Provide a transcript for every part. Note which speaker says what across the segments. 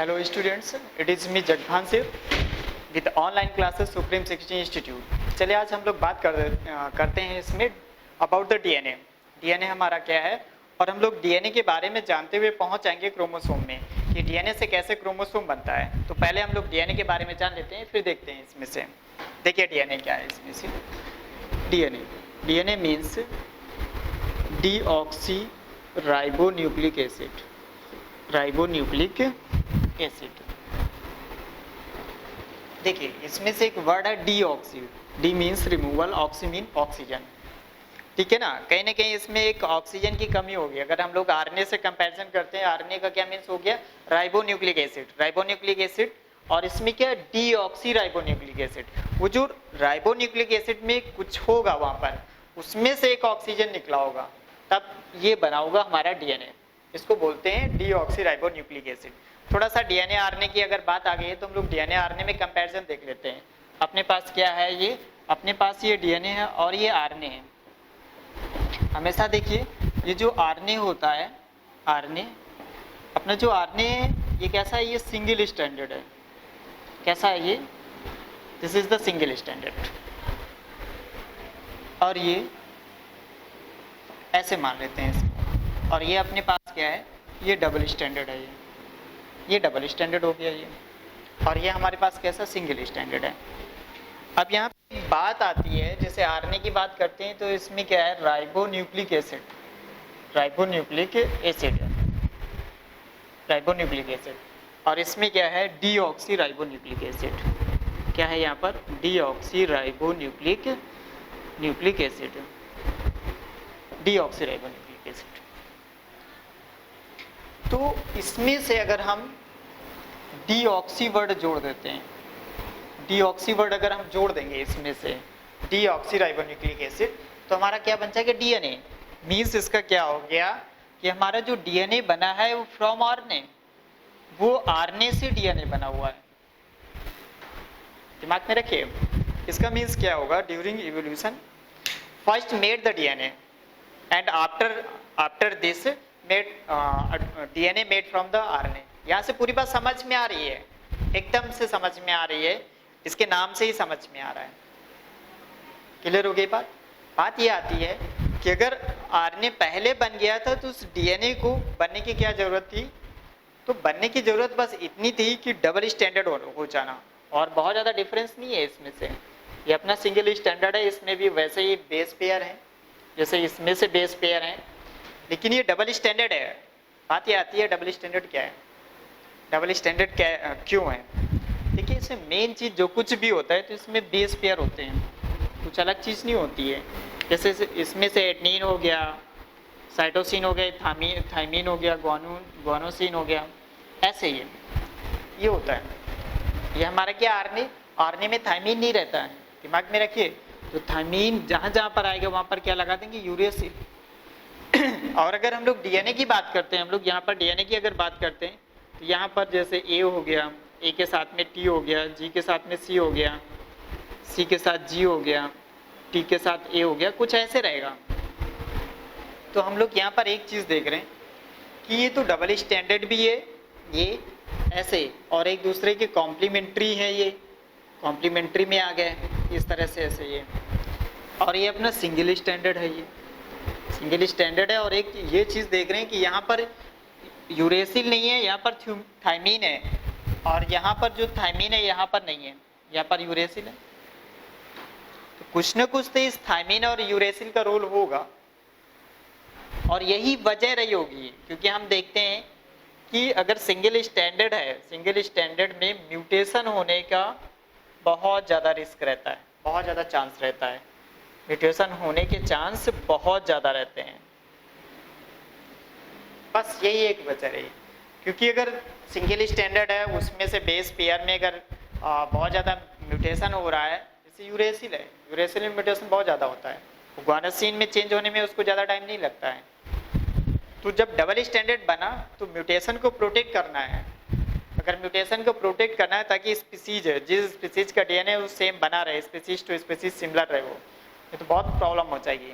Speaker 1: Hello students, it is me Jagvan Sir with online classes Supreme 16 Institute। चलिए आज हम लोग बात करते हैं इसमें अबाउट द डीएनए। डीएनए हमारा क्या है और हम लोग डीएनए के बारे में जानते हुए पहुंच जाएंगे क्रोमोसोम में कि डीएनए से कैसे क्रोमोसोम बनता है। तो पहले हम लोग डीएनए के बारे में जान लेते हैं, फिर देखते हैं इसमें से। देखिए डीएनए क्या है इसमें से। DNA means deoxy ribonucleic acid. Ribonucleic acid. देखिए इसमें से एक वर्ड है deoxy. D means removal, oxy mean oxygen. ठीक है ना, कहीं ना कहीं इसमें एक ऑक्सीजन की कमी होगी। अगर हम लोग आरएनए से कंपैरिजन करते हैं, आरएनए का क्या मीन्स हो गया, राइबोन्यूक्लिक एसिड। राइबोन्यूक्लिक एसिड और इसमें क्या डीऑक्सी राइबोन्यूक्लिक एसिड। वो जो राइबोन्यूक्लिक एसिड में कुछ होगा वहां पर, उसमें से एक ऑक्सीजन निकला होगा, तब ये बना होगा हमारा डीएनए। इसको बोलते हैं डीऑक्सी राइबोन्यूक्लिक एसिड। थोड़ा सा डीएनए आरएनए की अगर बात आ गई है तो हम लोग डीएनए आरएनए में कंपैरिजन देख लेते हैं। अपने पास क्या है, ये अपने पास ये डीएनए है और ये आरएनए है। हमेशा देखिए ये जो आरएनए होता है, आरएनए अपना जो आरएनए है ये कैसा है, ये सिंगल स्टैंडर्ड है। कैसा है ये, this is the single standard. और ये ऐसे मान लेते हैं इसको। और ये अपने पास क्या है, ये डबल स्टैंडर्ड है। ये डबल स्टैंडर्ड हो गया ये। और ये हमारे पास कैसा, सिंगल स्टैंडर्ड है। अब यहाँ पे एक बात आती है, जैसे आरएनए की बात करते हैं तो इसमें क्या है, ribonucleic acid. Ribonucleic acid, ribonucleic acid. और इसमें क्या है, डीऑक्सी राइबोन्यूक्लिक एसिड। क्या है यहाँ पर, deoxy ribonucleic acid. Deoxy ribonucleic acid. तो इसमें से अगर हम डीऑक्सी वर्ड जोड़ देते हैं, डीऑक्सी वर्ड अगर हम जोड़ देंगे इसमें से, डीऑक्सी राइबोन्यूक्लिक एसिड, तो हमारा क्या बन जाएगा, डीएनए। मीन्स इसका क्या हो गया कि हमारा जो डीएनए बना है वो फ्रॉम आरएनए, वो आरएनए से डीएनए बना हुआ है। दिमाग में रखिए, इसका मीन्स क्या होगा, during evolution first made the DNA and after this made DNA made from the RNA. यहाँ से पूरी बात समझ में आ रही है, एकदम से समझ में आ रही है, इसके नाम से ही समझ में आ रहा है। क्लियर हो गई बात। बात ये आती है कि अगर आरएनए पहले बन गया था तो उस डीएनए को बनने की क्या जरूरत थी, तो बनने की जरूरत बस इतनी थी कि डबल स्टैंडर्ड हो जाना, और बहुत ज़्यादा डिफरेंस नहीं है इसमें से। ये अपना सिंगल स्टैंडर्ड है, इसमें भी वैसे ही बेस पेयर है, जैसे इसमें से बेस पेयर है, लेकिन ये डबल स्टैंडर्ड है। बात ये आती है डबल स्टैंडर्ड क्या है, डबल स्टैंडर्ड क्या क्यों है। देखिए इसमें मेन चीज़ जो कुछ भी होता है तो इसमें बेस पेयर होते हैं, कुछ अलग चीज़ नहीं होती है। जैसे इसमें से एडनिन हो गया, साइटोसिन हो गया, थाइमिन हो गया, ग्वानोसिन हो गया, ऐसे ही ये होता है। ये हमारा क्या, आरएनए में थाइमिन नहीं रहता है, दिमाग में रखिए। तो थाइमिन जहाँ जहाँ पर आएगा वहाँ पर क्या लगा देंगे, यूरेसिल। और अगर हम लोग डीएनए की बात करते हैं, हम लोग यहाँ पर डीएनए की अगर बात करते हैं तो यहाँ पर जैसे ए हो गया, ए के साथ में टी हो गया, जी के साथ में सी हो गया, सी के साथ जी हो गया, टी के साथ ए हो गया, कुछ ऐसे रहेगा। तो हम लोग यहाँ पर एक चीज़ देख रहे हैं कि ये तो डबल स्टैंडर्ड भी है, ये ऐसे, और एक दूसरे के कॉम्प्लीमेंट्री है, ये कॉम्प्लीमेंट्री में आ गए इस तरह से ऐसे ये। और ये अपना सिंगल स्टैंडर्ड है, ये सिंगल स्टैंडर्ड है। और एक ये चीज़ देख रहे हैं कि यहाँ पर यूरेसिल नहीं है, यहाँ पर थाइमिन है, और यहाँ पर जो थाइमिन है यहाँ पर नहीं है, यहाँ पर यूरेसिल है। तो कुछ न कुछ तो इस थाइमिन और यूरेसिल का रोल होगा, और यही वजह रही होगी। क्योंकि हम देखते हैं कि अगर सिंगल स्टैंडर्ड है, सिंगल स्टैंडर्ड में म्यूटेशन होने का बहुत ज़्यादा रिस्क रहता है, बहुत ज़्यादा चांस रहता है, म्यूटेशन होने के चांस बहुत ज़्यादा रहते हैं। बस यही एक वजह रही। क्योंकि अगर सिंगल स्टैंडर्ड है, उसमें से बेस पेयर में अगर बहुत ज़्यादा म्यूटेशन हो रहा है, जैसे यूरेसिल है, यूरेसिल में म्यूटेशन बहुत ज़्यादा होता है, ग्वानोसिन में चेंज होने में उसको ज़्यादा टाइम नहीं लगता है। तो जब डबल स्टैंडर्ड बना तो म्यूटेशन को प्रोटेक्ट करना है। अगर म्यूटेशन को प्रोटेक्ट करना है ताकि स्पीसीज है, जिस स्पीसीज का डीएनए वो सेम बना रहे, स्पीसीज टू स्पीसीज सिमिलर रहे, वो ये तो बहुत प्रॉब्लम हो जाएगी।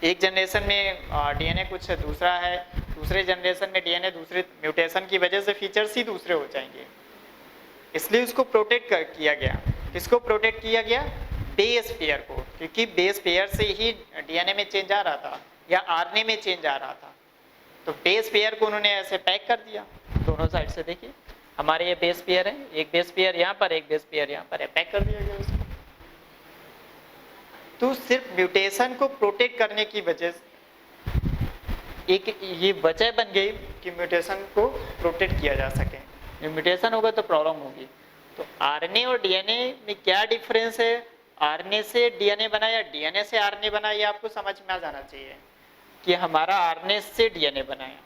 Speaker 1: एक जनरेशन में डीएनए कुछ दूसरा है, दूसरे जनरेशन में डीएनए दूसरे म्यूटेशन की वजह से फीचर्स ही दूसरे हो जाएंगे, इसलिए उसको प्रोटेक्ट किया गया। किसको प्रोटेक्ट किया गया? बेस पेयर को, क्योंकि बेस पेयर से ही डीएनए में चेंज आ रहा था या आरएनए में चेंज आ रहा था। तो बेस पेयर को उन्होंने ऐसे पैक कर दिया। दोनों साइड से देखिए, हमारे ये बेस पेयर है, एक बेस पेयर यहाँ पर, एक बेस पेयर यहाँ पर है, पैक कर दिया गया उसको। तो सिर्फ म्यूटेशन को प्रोटेक्ट करने की वजह से एक ये वजह बन गई कि म्यूटेशन को प्रोटेक्ट किया जा सके। म्यूटेशन होगा तो प्रॉब्लम होगी। तो आरएनए और डीएनए में क्या डिफरेंस है? आरएनए से डीएनए बना या डीएनए से आरएनए बना, ये आपको समझ में आ जाना चाहिए कि हमारा आरएनए से डीएनए बना है,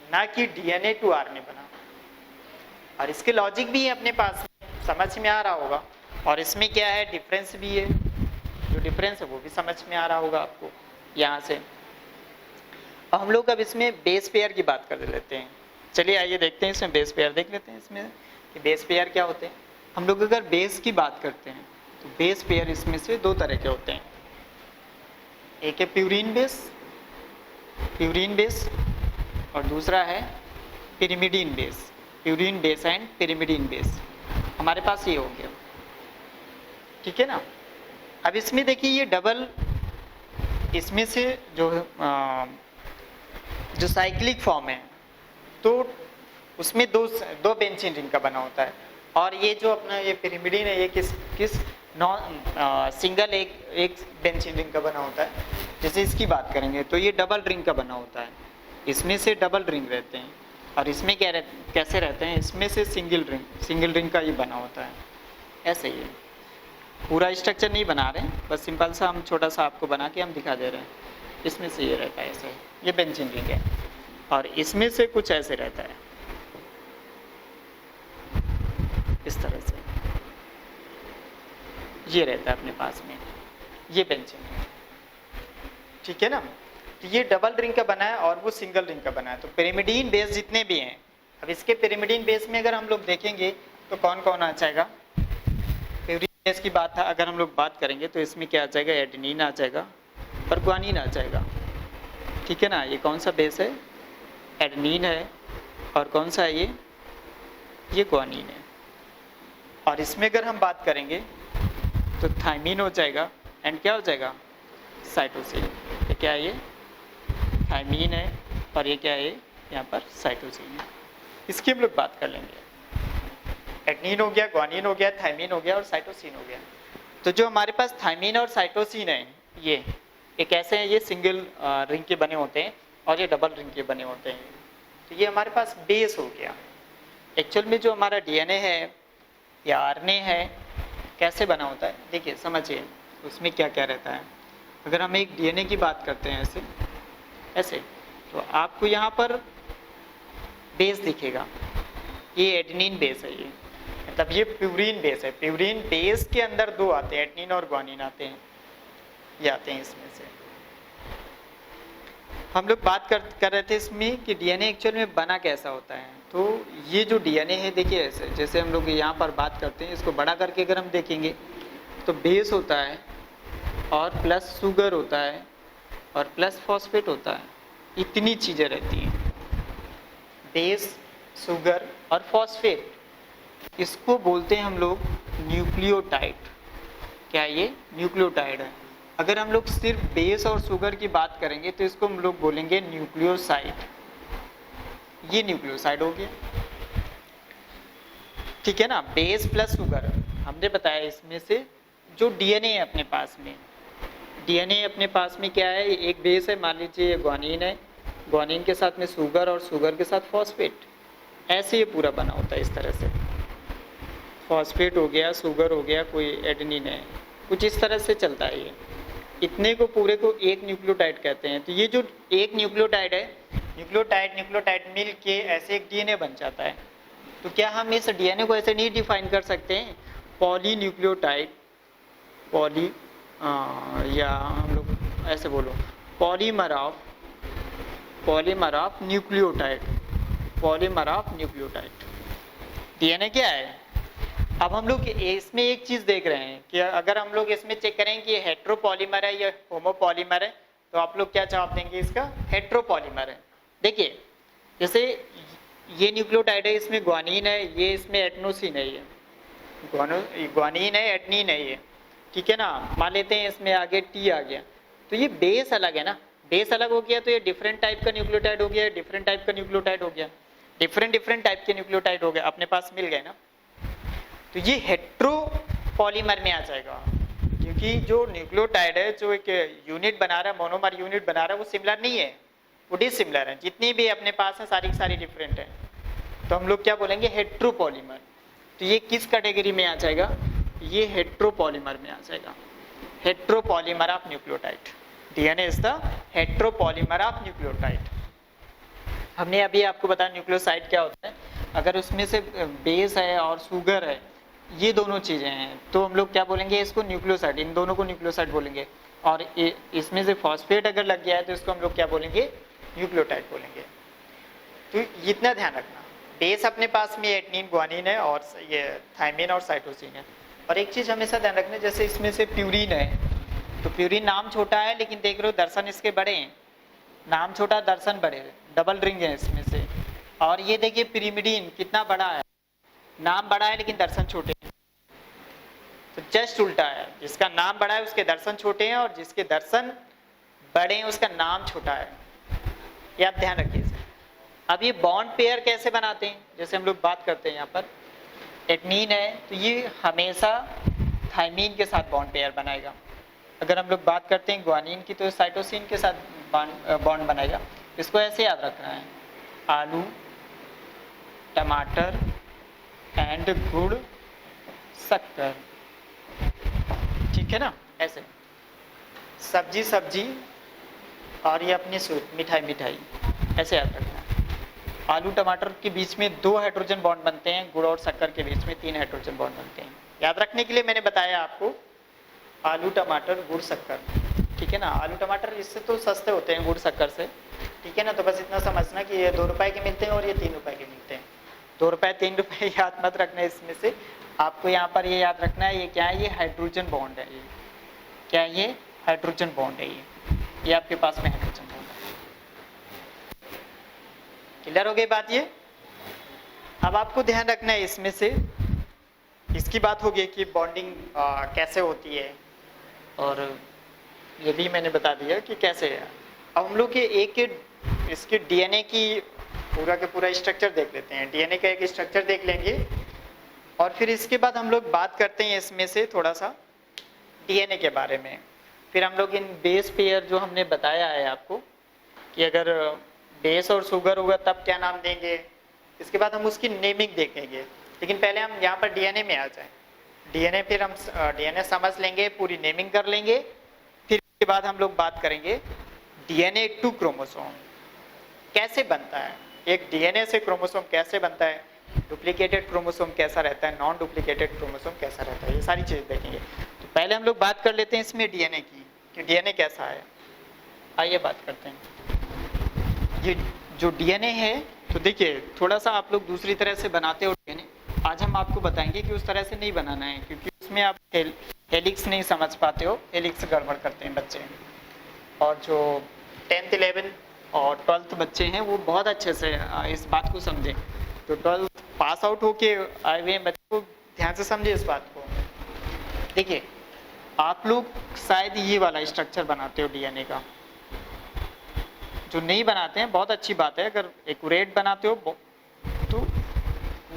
Speaker 1: ना कि डीएनए टू आरएनए बना। और इसके लॉजिक भी है अपने पास, समझ में आ रहा होगा। और इसमें क्या है, डिफरेंस भी है, जो डिफरेंस है वो भी समझ में आ रहा होगा आपको यहाँ से। हम लोग अब इसमें बेस पेयर की बात कर लेते हैं। चलिए आइए देखते हैं, इसमें बेस पेयर देख लेते हैं इसमें कि बेस पेयर क्या होते हैं। हम लोग अगर बेस की बात करते हैं तो बेस पेयर इसमें से दो तरह के होते हैं। एक है प्यूरीन बेस और दूसरा है pyrimidine base. Purine base and pyrimidine base हमारे पास ये हो गया, ठीक है ना। अब इसमें देखिए ये डबल, इसमें से जो साइक्लिक फॉर्म है तो उसमें दो बेंजीन रिंग का बना होता है। और ये जो अपना ये पिरिमिडीन है, ये किस नॉन सिंगल एक बेंजीन रिंग का बना होता है। जैसे इसकी बात करेंगे तो ये डबल रिंग का बना होता है, इसमें से डबल रिंग रहते हैं। और इसमें कैसे रहते हैं, इसमें से सिंगल रिंग का ये बना होता है। ऐसे ही पूरा स्ट्रक्चर नहीं बना रहे हैं, बस सिंपल सा हम छोटा सा आपको बना के हम दिखा दे रहे हैं। इसमें से ये रहता है ऐसे, ये बेंजीन रिंग है। और इसमें से कुछ ऐसे रहता है, इस तरह से ये रहता है अपने पास में, ये बेंजीन रिंग, ठीक है ना। तो ये डबल रिंग का बना है और वो सिंगल रिंग का बना है। तो पिरिमिडीन बेस जितने भी हैं, अब इसके पिरिमिडीन बेस में अगर हम लोग देखेंगे तो कौन कौन आ जाएगा। प्यूरीन बेस की बात अगर हम लोग बात करेंगे तो इसमें क्या आ जाएगा, एडेनिन आ जाएगा और ग्वानिन आ जाएगा, ठीक है ना। ये कौन सा बेस है, एडेनिन है। और कौन सा है ये ग्वानिन है। और इसमें अगर हम बात करेंगे तो थायमिन हो जाएगा एंड क्या हो जाएगा, साइटोसिन। ये क्या है, ये थायमिन है और ये क्या है, यहाँ पर साइटोसिन है। इसकी हम लोग बात कर लेंगे। एडेनिन हो गया, ग्वानिन हो गया, थायमिन हो गया और साइटोसिन हो गया। तो जो हमारे पास थायमिन और साइटोसिन है, ये कैसे हैं, ये सिंगल रिंग के बने होते हैं और ये डबल रिंग के बने होते हैं। तो ये हमारे पास बेस हो गया। एक्चुअल में जो हमारा डीएनए है या आरएनए है कैसे बना होता है, देखिए समझिए उसमें क्या क्या रहता है। अगर हम एक डीएनए की बात करते हैं ऐसे तो आपको यहाँ पर बेस दिखेगा, ये एडेनिन बेस है, ये मतलब ये प्यूरीन बेस है। प्यूरीन बेस के अंदर दो आते हैं, एडेनिन और ग्वानिन आते हैं, ये आते हैं इसमें से। हम लोग बात कर रहे थे इसमें कि डीएनए एक्चुअल में बना कैसा होता है। तो ये जो डीएनए है देखिए ऐसे, जैसे हम लोग यहाँ पर बात करते हैं, इसको बड़ा करके अगर हम देखेंगे तो बेस होता है और प्लस शुगर होता है और प्लस फॉस्फेट होता है। इतनी चीज़ें रहती हैं, बेस, शुगर और फॉस्फेट। इसको बोलते हैं हम लोग न्यूक्लियोटाइड। क्या ये न्यूक्लियोटाइड है। अगर हम लोग सिर्फ बेस और शुगर की बात करेंगे तो इसको हम लोग बोलेंगे न्यूक्लियोसाइड। ये न्यूक्लियोसाइड हो गया, ठीक है ना। बेस प्लस शुगर हमने बताया, इसमें से जो डीएनए है अपने पास में, डीएनए अपने पास में क्या है, एक बेस है, मान लीजिए ये ग्वानिन है, ग्वानिन के साथ में शुगर और शुगर के साथ फॉस्फेट। ऐसे ये पूरा बना होता है इस तरह से, फॉस्फेट हो गया, शुगर हो गया, कोई एडेनिन है, कुछ इस तरह से चलता है ये। इतने को पूरे को एक न्यूक्लियोटाइड कहते हैं। तो ये जो एक न्यूक्लियोटाइड है, न्यूक्लियोटाइड मिल के ऐसे एक डीएनए बन जाता है। तो क्या हम इस डीएनए को ऐसे नहीं डिफाइन कर सकते हैं, पॉलीन्यूक्लियोटाइड, या हम लोग ऐसे बोलो पॉलीमर ऑफ न्यूक्लियोटाइड। डीएनए क्या है। अब हम लोग इसमें एक चीज़ देख रहे हैं कि अगर हम लोग इसमें चेक करें कि हेट्रोपॉलीमर है या होमोपॉलीमर है तो आप लोग क्या जवाब देंगे इसका? हेट्रोपॉलीमर है। देखिए जैसे ये न्यूक्लियोटाइड है, इसमें ग्वानीन है, ये इसमें एटनोसिन है, ये ग्वानीन है, एटनीन है ये, ठीक है ना। मान लेते हैं इसमें आगे टी आ गया, तो ये बेस अलग है ना, बेस अलग हो गया तो ये डिफरेंट टाइप का न्यूक्लियोटाइड हो गया, डिफरेंट टाइप का न्यूक्लियोटाइड हो गया, डिफरेंट टाइप के न्यूक्लियोटाइड हो गए, अपने पास मिल गए ना। तो ये हेट्रोपॉलीमर में आ जाएगा, क्योंकि जो न्यूक्लियोटाइड है जो एक यूनिट बना रहा है, मोनोमर यूनिट बना रहा है, वो सिमिलर नहीं है, वो डिसिमिलर है। जितनी भी अपने पास है सारी की सारी डिफरेंट है, तो हम लोग क्या बोलेंगे? हेट्रोपॉलीमर। तो ये किस कैटेगरी में आ जाएगा? ये हेट्रोपॉलीमर में आ जाएगा, heteropolymer of nucleotide. DNA is the heteropolymer of nucleotide. हमने अभी आपको बताया न्यूक्लियोसाइड क्या होता है। अगर उसमें से बेस है और शुगर है, ये दोनों चीजें हैं, तो हम लोग क्या बोलेंगे? इसको न्यूक्लियोसाइड, इन दोनों को न्यूक्लियोसाइड बोलेंगे। और इसमें से फॉस्फेट अगर लग गया है तो इसको हम लोग क्या बोलेंगे? न्यूक्लियोटाइड बोलेंगे। तो इतना ध्यान रखना, बेस अपने पास में एटनीन, ग्वानीन है, और ये थायमिन और साइटोसिन है। और एक चीज हमेशा ध्यान रखना, जैसे इसमें से प्यूरिन है, तो प्यूरिन नाम छोटा है लेकिन देख रहे हो दर्शन इसके बड़े हैं, नाम छोटा दर्शन बड़े, डबल रिंग है इसमें से। और ये देखिए पिरिमिडीन कितना बड़ा है, नाम बड़ा है लेकिन दर्शन छोटे हैं। तो जस्ट उल्टा है, जिसका नाम बड़ा है उसके दर्शन छोटे हैं, और जिसके दर्शन बड़े हैं उसका नाम छोटा है। ये आप ध्यान रखिए। अब ये बॉन्ड पेयर कैसे बनाते हैं? जैसे हम लोग बात करते हैं यहाँ पर एटनीन है, तो ये हमेशा थायमीन के साथ बॉन्ड पेयर बनाएगा। अगर हम लोग बात करते हैं ग्वानीन की, तो साइटोसिन के साथ बॉन्ड बनाएगा। इसको ऐसे याद रखना है, आलू, टमाटर एंड गुड़, शक्कर, ठीक है ना। ऐसे सब्जी सब्जी और ये अपनी स्वीट, मिठाई मिठाई, ऐसे याद रखना है। आलू टमाटर के बीच में 2 हाइड्रोजन बॉन्ड बनते हैं, गुड़ और शक्कर के बीच में 3 हाइड्रोजन बॉन्ड बनते हैं। याद रखने के लिए मैंने बताया आपको, आलू टमाटर गुड़ शक्कर, ठीक है ना। आलू टमाटर इससे तो सस्ते होते हैं गुड़ शक्कर से, ठीक है ना। तो बस इतना समझना कि ये 2 रुपए के मिलते हैं और ये 3 रुपए के मिलते हैं। 2 रुपए 3 रुपए याद मत रखना, इसमें से आपको यहाँ पर ये याद रखना है, ये क्या है? ये हाइड्रोजन बॉन्ड है। ये क्या है? ये हाइड्रोजन बॉन्ड है। ये आपके पास में हाइड्रोजन बॉन्ड है। क्लियर हो गई बात ये? अब आपको ध्यान रखना है इसमें से, इसकी बात हो गई कि बॉन्डिंग कैसे होती है, और ये भी मैंने बता दिया कि कैसे है। अब हम लोग एक इसके डीएनए की पूरा के पूरा स्ट्रक्चर देख लेते हैं। डीएनए का एक स्ट्रक्चर देख लेंगे, और फिर इसके बाद हम लोग बात करते हैं इसमें से थोड़ा सा डीएनए के बारे में। फिर हम लोग इन बेस पेयर जो हमने बताया है आपको, कि अगर बेस और शुगर होगा तब क्या नाम देंगे, इसके बाद हम उसकी नेमिंग देखेंगे। लेकिन पहले हम यहाँ पर डीएनए में आ जाएं। डीएनए, फिर हम डीएनए समझ लेंगे, पूरी नेमिंग कर लेंगे, फिर इसके बाद हम लोग बात करेंगे डीएनए टू क्रोमोसोम कैसे बनता है, एक डीएनए से क्रोमोसोम कैसे बनता है, डुप्लीकेटेड क्रोमोसोम कैसा रहता है, नॉन डुप्लीकेटेड क्रोमोसोम कैसा रहता है, ये सारी चीज़ देखेंगे। तो पहले हम लोग बात कर लेते हैं इसमें डीएनए की, कि डीएनए कैसा है। आइए बात करते हैं। ये जो डीएनए है, तो देखिए थोड़ा सा आप लोग दूसरी तरह से बनाते हो डीएनए। आज हम आपको बताएंगे कि उस तरह से नहीं बनाना है, क्योंकि उसमें आप हेलिक्स नहीं समझ पाते हो, हेलिक्स गड़बड़ करते हैं बच्चे। और जो 10th 11th और 12th बच्चे हैं वो बहुत अच्छे से इस बात को समझें। तो 12th पास आउट होके आए हुए बच्चे को ध्यान से समझे इस बात को। देखिए आप लोग शायद ये वाला स्ट्रक्चर बनाते हो डीएनए का, जो नहीं बनाते हैं बहुत अच्छी बात है। अगर एक्यूरेट बनाते हो तो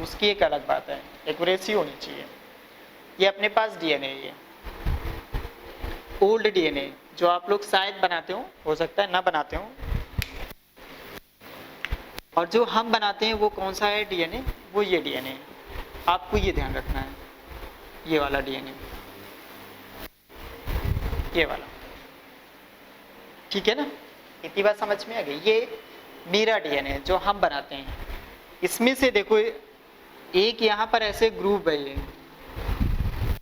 Speaker 1: उसकी एक अलग बात है, एक्यूरेसी होनी चाहिए। ये अपने पास डीएनए, ये ओल्ड डीएनए जो आप लोग शायद बनाते हो सकता है ना बनाते हो। और जो हम बनाते हैं वो कौन सा है डीएनए? वो ये डीएनए है। आपको ये ध्यान रखना है, ये वाला डीएनए, ये वाला, ठीक है ना। इतनी बात समझ में आ गई। ये मेरा डीएनए जो हम बनाते हैं, इसमें से देखो एक यहाँ पर ऐसे ग्रुप है, ये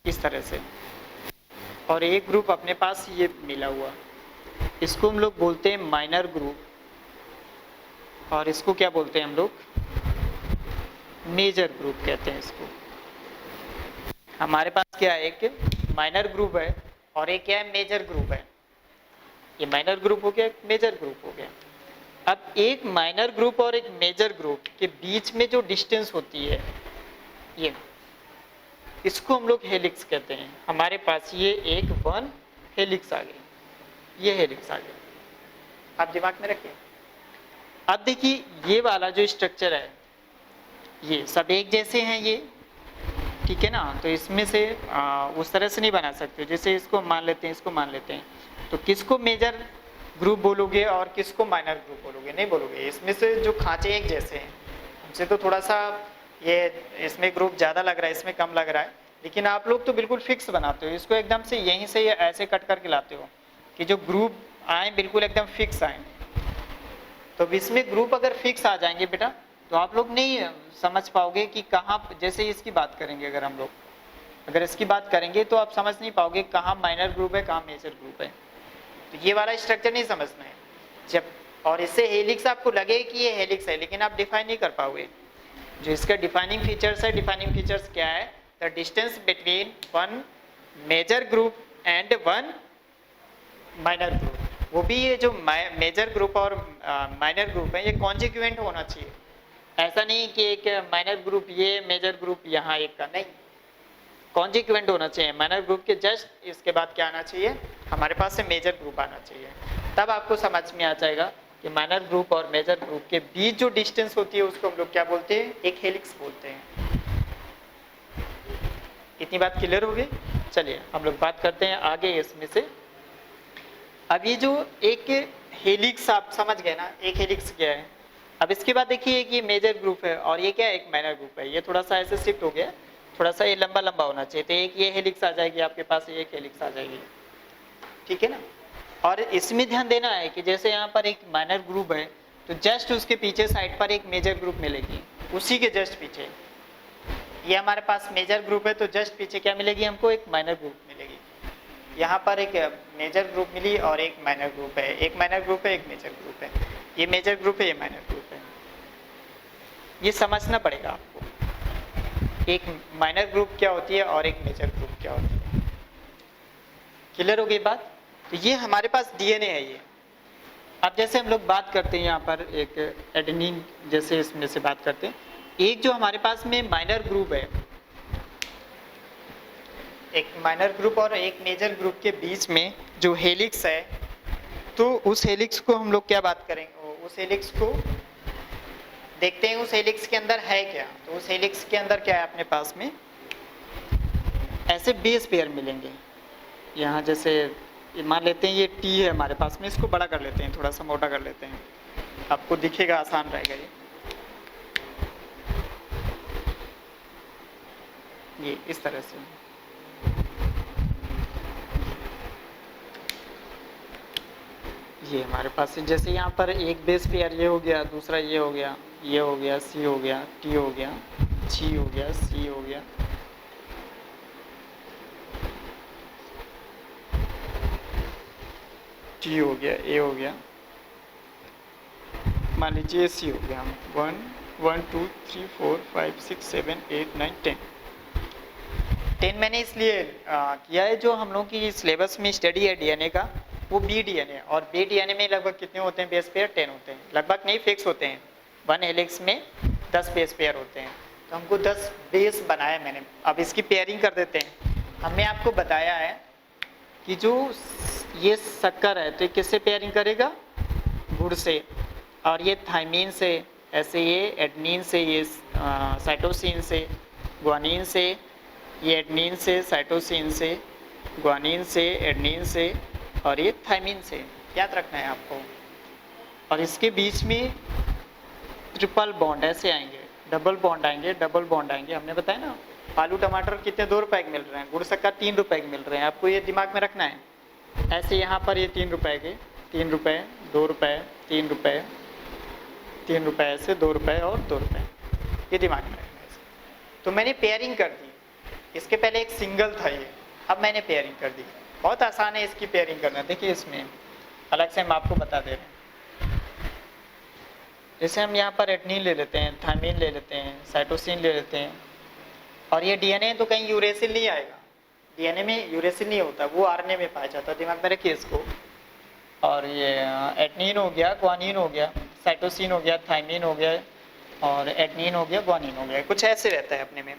Speaker 1: इस तरह से, और एक ग्रुप अपने पास ये मिला हुआ, इसको हम लोग बोलते हैं माइनर ग्रुप, और इसको क्या बोलते हैं हम लोग? मेजर ग्रुप कहते हैं इसको। हमारे पास क्या है? एक माइनर ग्रुप है और एक क्या है? मेजर ग्रुप है। ये माइनर ग्रुप हो गया, एक मेजर ग्रुप हो गया। अब एक माइनर ग्रुप और एक मेजर ग्रुप के बीच में जो डिस्टेंस होती है, ये इसको हम लोग हेलिक्स कहते हैं। हमारे पास ये एक वन हेलिक्स आ गई, ये हेलिक्स आ गई, आप दिमाग में रखिए। अब देखिए ये वाला जो स्ट्रक्चर है, ये सब एक जैसे हैं ये, ठीक है ना। तो इसमें से उस तरह से नहीं बना सकते, जैसे इसको मान लेते हैं, इसको मान लेते हैं, तो किसको मेजर ग्रुप बोलोगे और किसको माइनर ग्रुप बोलोगे? नहीं बोलोगे। इसमें से जो खांचे एक जैसे हैं, हमसे तो थोड़ा सा ये इसमें ग्रुप ज़्यादा लग रहा है, इसमें कम लग रहा है, लेकिन आप लोग तो बिल्कुल फिक्स बनाते हो इसको, एकदम से यहीं से ये ऐसे कट करके लाते हो कि जो ग्रुप आए बिल्कुल एकदम फिक्स आए। तो इसमें ग्रुप अगर फिक्स आ जाएंगे बेटा, तो आप लोग नहीं समझ पाओगे कि कहाँ, जैसे इसकी बात करेंगे अगर हम लोग, अगर इसकी बात करेंगे तो आप समझ नहीं पाओगे कहाँ माइनर ग्रुप है, कहाँ मेजर ग्रुप है। तो ये वाला स्ट्रक्चर नहीं समझना है जब, और इससे हेलिक्स आपको लगे कि ये हेलिक्स है, लेकिन आप डिफाइन नहीं कर पाओगे। जो इसका डिफाइनिंग फीचर्स है, डिफाइनिंग फीचर्स क्या है? The distance between one major group and one minor group, वो भी ये जो मेजर ग्रुप और माइनर ग्रुप है, ये कॉन्जिक्वेंट होना चाहिए। ऐसा नहीं कि एक माइनर ग्रुप ये, मेजर ग्रुप यहाँ एक का, नहीं, कॉन्जिक्वेंट होना चाहिए। माइनर ग्रुप के जस्ट इसके बाद क्या आना चाहिए? हमारे पास से मेजर ग्रुप आना चाहिए। तब आपको समझ में आ जाएगा कि माइनर ग्रुप और मेजर ग्रुप के बीच जो डिस्टेंस होती है उसको हम लोग क्या बोलते हैं? एक हेलिक्स बोलते हैं। इतनी बात क्लियर हो गई? चलिए हम लोग बात करते हैं आगे इसमें से। अब ये जो एक हेलिक्स आप समझ गए ना, एक हेलिक्स क्या है। अब इसके बाद देखिए कि ये मेजर ग्रुप है और ये क्या है? एक माइनर ग्रुप है। ये थोड़ा सा ऐसे शिफ्ट हो गया, थोड़ा सा ये लंबा लंबा होना चाहिए, तो एक ये हेलिक्स आ जाएगी आपके पास, एक हेलिक्स आ जाएगी, ठीक है ना। और इसमें ध्यान देना है कि जैसे यहाँ पर एक माइनर ग्रुप है, तो जस्ट उसके पीछे साइड पर एक मेजर ग्रुप मिलेगी, उसी के जस्ट पीछे। ये हमारे पास मेजर ग्रुप है, तो जस्ट पीछे क्या मिलेगी हमको? एक माइनर ग्रुप मिलेगी। यहाँ पर एक मेजर ग्रुप मिली और एक माइनर ग्रुप है, एक माइनर ग्रुप है, एक मेजर ग्रुप है। ये मेजर ग्रुप है, ये माइनर ग्रुप है। ये समझना पड़ेगा आपको, एक माइनर ग्रुप क्या होती है और एक मेजर ग्रुप क्या होती है। क्लियर हो गई बात? तो ये हमारे पास डीएनए है ये। अब जैसे हम लोग बात करते हैं यहाँ पर एक एडेनिन जैसे इसमें से बात करते हैं, एक जो हमारे पास में माइनर ग्रुप है, एक माइनर ग्रुप और एक मेजर ग्रुप के बीच में जो हेलिक्स है, तो उस हेलिक्स को हम लोग क्या बात करेंगे? उस हेलिक्स को देखते हैं, उस हेलिक्स के अंदर है क्या। तो उस हेलिक्स के अंदर क्या है? अपने पास में ऐसे बेस पेयर मिलेंगे। यहाँ जैसे मान लेते हैं ये टी है हमारे पास में, इसको बड़ा कर लेते हैं, थोड़ा सा मोटा कर लेते हैं, आपको दिखेगा, आसान रहेगा ये इस तरह से। ये हमारे पास से जैसे यहाँ पर एक बेस पेयर ये हो गया, दूसरा ये हो गया, ये हो गया, सी हो गया, टी हो गया, जी हो गया, सी हो गया, टी हो गया, ए हो गया, मान लीजिए सी हो गया। 1 1 2 3 4 5 6 7 8 9 10 मैंने इसलिए किया है, जो हम लोग की सिलेबस में स्टडी है डीएनए का, वो बी डीएनए, और बी डीएनए में लगभग कितने होते हैं बेस पेयर? 10 होते हैं। लगभग नहीं, फिक्स होते हैं। 1 हेलिक्स में 10 बेस पेयर होते हैं, तो हमको 10 बेस बनाया मैंने। अब इसकी पेयरिंग कर देते हैं। हमने आपको बताया है कि जो ये शक्कर है, तो ये किससे पेयरिंग करेगा? गुड़ से, और ये थाइमीन से, ऐसे ये एडनिन से, ये साइटोसिन से, ग्वानिन से, ये एडनिन से, साइटोसिन से, ग्वानिन से, एडनिन से, और ये थाइमीन से। याद रखना है आपको। और इसके बीच में ट्रिपल बॉन्ड ऐसे आएंगे, डबल बॉन्ड आएंगे, डबल बॉन्ड आएंगे। हमने बताया ना, आलू टमाटर कितने 2 रुपए के मिल रहे हैं, गुड़ शक्कर 3 रुपए के मिल रहे हैं। आपको ये दिमाग में रखना है। ऐसे यहाँ पर ये 3 रुपए के, 3 रुपए, 2 रुपए, 3 रुपए, 3 रुपए, ऐसे 2 रुपए और 2 रुपए, ये दिमाग में रखना है। तो मैंने पेयरिंग कर दी। इसके पहले एक सिंगल था ये, अब मैंने पेयरिंग कर दी। बहुत आसान है इसकी पेयरिंग करना। देखिए इसमें अलग से हम आपको बता दे रहे हैं। जैसे हम यहाँ पर एडनिन ले लेते हैं, थाइमीन ले लेते हैं, साइटोसिन ले लेते हैं, और ये डीएनए तो कहीं यूरेसिल नहीं आएगा। डीएनए में यूरेसिल नहीं होता, वो आरएनए में पाया जाता है। दिमाग में रखिए इसको। और ये एटनीन हो गया, ग्वानिन हो गया, साइटोसिन हो गया, थाइमिन हो गया, और एटनीन हो गया, ग्वानिन हो गया, कुछ ऐसे रहता है अपने में।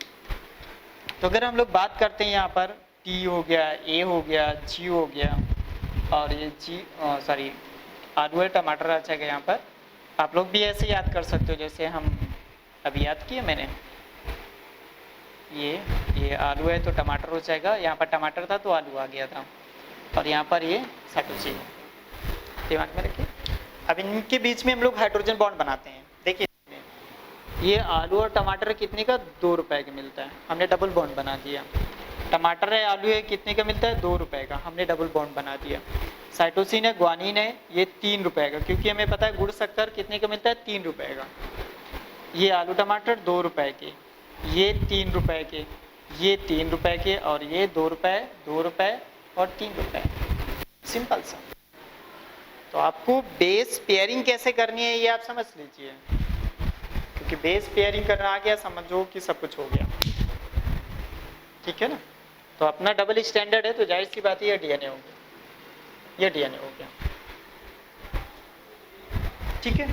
Speaker 1: तो अगर हम लोग बात करते हैं यहाँ पर टी हो गया, ए हो गया, जी हो गया, और ये सॉरी आलू है, टमाटर आ जाएगा यहाँ पर। आप लोग भी ऐसे याद कर सकते हो जैसे हम अभी याद किए मैंने, ये आलू है तो टमाटर हो जाएगा, यहाँ पर टमाटर था तो आलू आ गया था, और यहाँ पर ये साइटोसिन, दिमाग में रखिए। अब इनके बीच में हम लोग हाइड्रोजन बॉन्ड बनाते हैं। देखिए ये आलू और टमाटर कितने का, 2 रुपए का मिलता है, हमने डबल बॉन्ड बना दिया। टमाटर है, आलू है, कितने का मिलता है, 2 रुपए का, हमने डबल बॉन्ड बना दिया। साइटोसिन है, ग्वानिन है, ये 3 रुपए का, क्योंकि हमें पता है गुड़ शक्कर कितने का मिलता है, 3 रुपए का। ये आलू टमाटर 2 रुपए के, ये 3 रुपए के, ये 3 रुपए के, और ये 2 रुपए, 2 रुपए और 3 रुपए। सिंपल सा। तो आपको बेस पेयरिंग कैसे करनी है ये आप समझ लीजिए, क्योंकि बेस पेयरिंग करना आ गया, समझो कि सब कुछ हो गया। ठीक है ना। तो अपना डबल स्टैंडर्ड है तो जाहिर सी बात है ये डीएनए हो गया, ये डीएनए हो गया। ठीक है।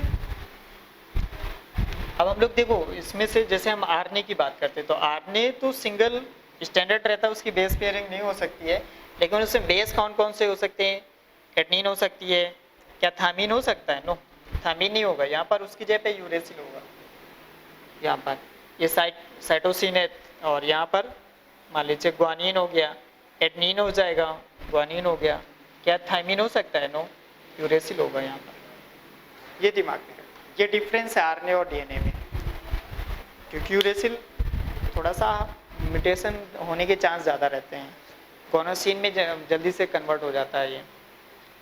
Speaker 1: अब हम लोग देखो इसमें से जैसे हम आरएनए की बात करते हैं तो आरएनए तो सिंगल स्टैंडर्ड रहता है, उसकी बेस पेयरिंग नहीं हो सकती है, लेकिन उसमें बेस कौन कौन से हो सकते हैं, एटनीन हो सकती है, क्या थामीन हो सकता है, नो थामीन नहीं होगा, यहाँ पर उसकी जगह पे यूरेसिल होगा। यहाँ पर ये साइटोसिन है, और यहाँ पर मान लीजिए ग्वानिन हो गया, एटनीन हो जाएगा, ग्वानिन हो गया, क्या थाइमिन हो सकता है, नो यूरेसिल होगा यहाँ पर। ये दिमाग में, ये डिफरेंस है आरएनए और डीएनए में, क्योंकि यूरेसिल थोड़ा सा म्यूटेशन होने के चांस ज़्यादा रहते हैं, गोनोसिन में जल्दी से कन्वर्ट हो जाता है ये,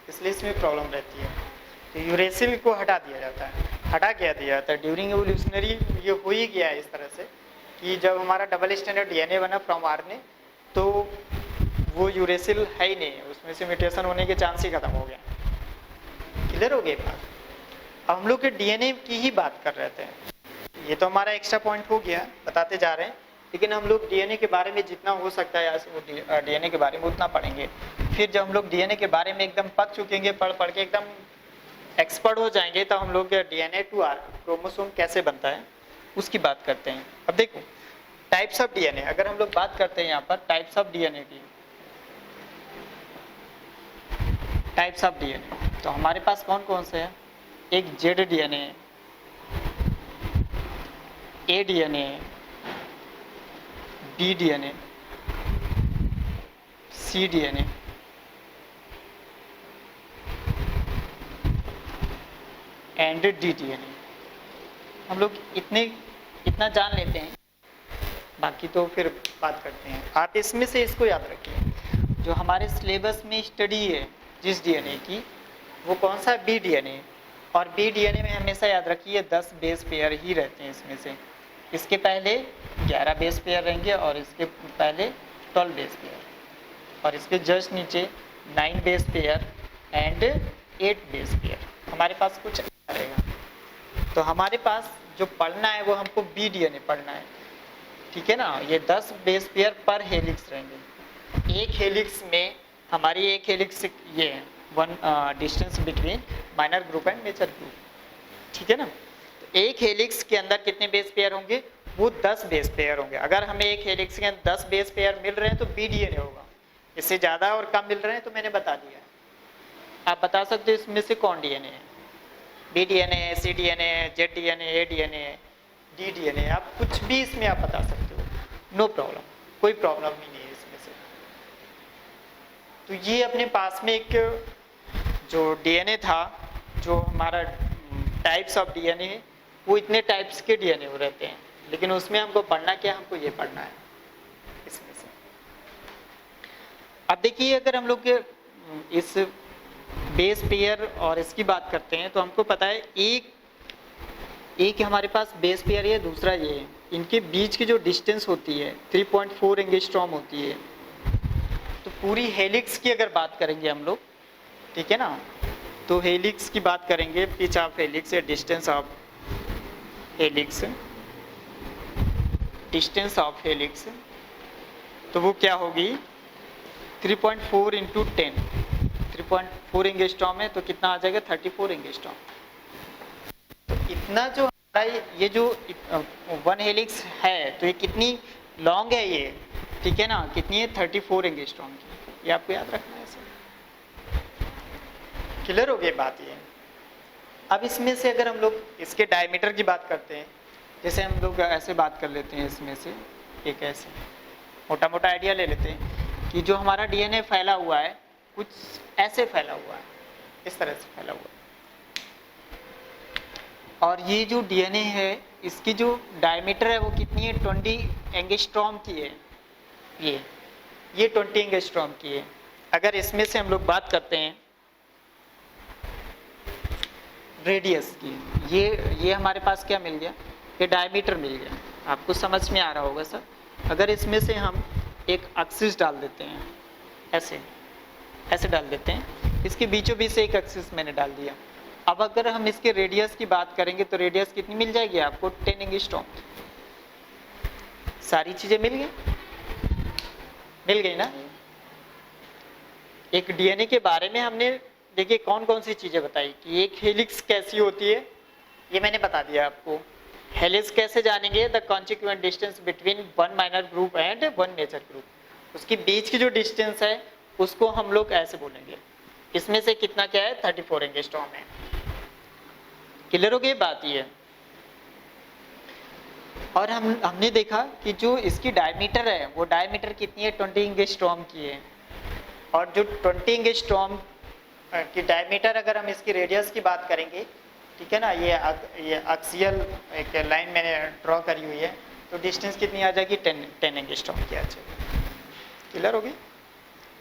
Speaker 1: इसलिए इसमें प्रॉब्लम रहती है। तो यूरेसिल को हटा दिया जाता है, हटा क्या दिया जाता है ड्यूरिंग एवोल्यूशनरी। ये हो ही गया है इस तरह से कि जब हमारा डबल स्टैंडर्ड डीएनए बना फ्रॉम आरएनए तो वो यूरेसिल है ही नहीं, उसमें से म्यूटेशन होने के चांस ही खत्म हो गया। क्लियर हो गई बात। अब हम लोग के डीएनए की ही बात कर रहे थे, ये तो हमारा एक्स्ट्रा पॉइंट हो गया, बताते जा रहे हैं, लेकिन हम लोग डीएनए के बारे में जितना हो सकता है डीएनए के बारे में उतना पढ़ेंगे। फिर जब हम लोग डीएनए के बारे में एकदम पक चुकेंगे, पढ़ के एकदम एक्सपर्ट हो जाएंगे, तो हम लोग डीएनए टू आर क्रोमोसोम कैसे बनता है उसकी बात करते हैं। अब देखो टाइप्स ऑफ डीएनए, अगर हम लोग बात करते हैं यहाँ पर टाइप्स ऑफ डीएनए की, टाइप्स ऑफ डीएनए तो हमारे पास कौन कौन से हैं, एक Z DNA, A DNA, B DNA, C DNA, and D DNA. हम लोग इतना जान लेते हैं, बाकी तो फिर बात करते हैं। आप इसमें से इसको याद रखिए, जो हमारे सिलेबस में स्टडी है जिस डीएनए की, वो कौन सा, बी डीएनए। और बी डीएनए में हमेशा याद रखिए 10 बेस पेयर ही रहते हैं इसमें से। इसके पहले 11 बेस पेयर रहेंगे और इसके पहले 12 बेस पेयर, और इसके जस्ट नीचे 9 base pair and 8 base pair हमारे पास कुछ रहेगा। तो हमारे पास जो पढ़ना है वो हमको बी डीएनए पढ़ना है, ठीक है ना। ये 10 बेस पेयर पर हेलिक्स रहेंगे। एक हेलिक्स में हमारी एक हेलिक्स ये है, one distance between minor group and major group, ठीक है ना। तो एक हेलिक्स के अंदर कितने बेस पेयर होंगे, वो 10 बेस पेयर होंगे। अगर हमें एक हेलिक्स के अंदर 10 बेस पेयर मिल रहे हैं तो बी डीएनए होगा, इससे ज़्यादा और कम मिल रहे हैं तो मैंने बता दिया। आप बता सकते हो इसमें से कौन डीएनए है, B DNA, C DNA, Z DNA, A DNA, D DNA, आप कुछ भी इसमें आप बता सकते हो, नो प्रॉब्लम, कोई प्रॉब्लम ही नहीं है इसमें से। तो ये अपने पास में एक जो डीएनए था, जो हमारा टाइप्स ऑफ डीएनए, वो इतने टाइप्स के डीएनए हो रहते हैं, लेकिन उसमें हमको पढ़ना क्या, हमको ये पढ़ना है इसमें से। अब देखिए अगर हम लोग इस बेस पेयर और इसकी बात करते हैं तो हमको पता है एक हमारे पास बेस पेयर है, दूसरा ये है, इनके बीच की जो डिस्टेंस होती है 3.4 एंगस्ट्रॉम होती है। तो पूरी हेलिक्स की अगर बात करेंगे हम लोग, ठीक है ना, तो हेलिक्स की बात करेंगे, पिच ऑफ हेलिक्स या distance of helix, distance of helix, तो वो क्या होगी 3.4 × 10, 1.4 एंगस्ट्रॉम है तो कितना आ जाएगा 34 एंगस्ट्रॉम। तो इतना जो हमारा ये जो 1 हेलिक्स है तो ये कितनी लॉन्ग है ये, ठीक है ना, कितनी है 34 एंगस्ट्रॉम की, ये आपको याद रखना है सर। क्लियर हो गई बात ये। अब इसमें से अगर हम लोग इसके डायमीटर की बात करते हैं, जैसे हम लोग ऐसे बात कर लेते हैं, इसमें से एक ऐसे मोटा मोटा आइडिया ले लेते हैं कि जो हमारा डीएनए फैला हुआ है कुछ ऐसे फैला हुआ है, इस तरह से फैला हुआ है, और ये जो डीएनए है इसकी जो डायमीटर है वो कितनी है 20 एंगस्ट्रॉम की है, ये 20 एंगस्ट्रॉम की है। अगर इसमें से हम लोग बात करते हैं रेडियस की, ये हमारे पास क्या मिल गया, ये डायमीटर मिल गया। आपको समझ में आ रहा होगा सर। अगर इसमें से हम एक एक्सिस डाल देते हैं, ऐसे डाल देते हैं, इसके बीचों बीच से एक एक्सिस मैंने डाल दिया। अब अगर हम इसके रेडियस की बात करेंगे तो रेडियस कितनी मिल जाएगी आपको 10 एंगस्ट्रॉम। सारी चीजें मिल गई ना। एक डीएनए के बारे में हमने देखिए कौन कौन सी चीजें बताई कि एक हेलिक्स कैसी होती है, ये मैंने बता दिया आपको। हेलिक्स कैसे जानेंगे, the consequent distance between one minor group and one major group, उसके बीच की जो डिस्टेंस है उसको हम लोग ऐसे बोलेंगे। इसमें से कितना क्या है 34 एंगस्ट्रॉम है। क्लियर हो गई बात ये। और हमने देखा कि जो इसकी डायमीटर है वो डायमीटर कितनी है 20 एंगस्ट्रॉम की है, और जो 20 एंगस्ट्रॉम की डायमीटर अगर हम इसकी रेडियस की बात करेंगे, ठीक है ना, ये एक्सियल एक लाइन मैंने ड्रॉ करी हुई है, तो डिस्टेंस कितनी आ जाएगी 10 एंगस्ट्रॉम की आ जाएगी। क्लियर होगी।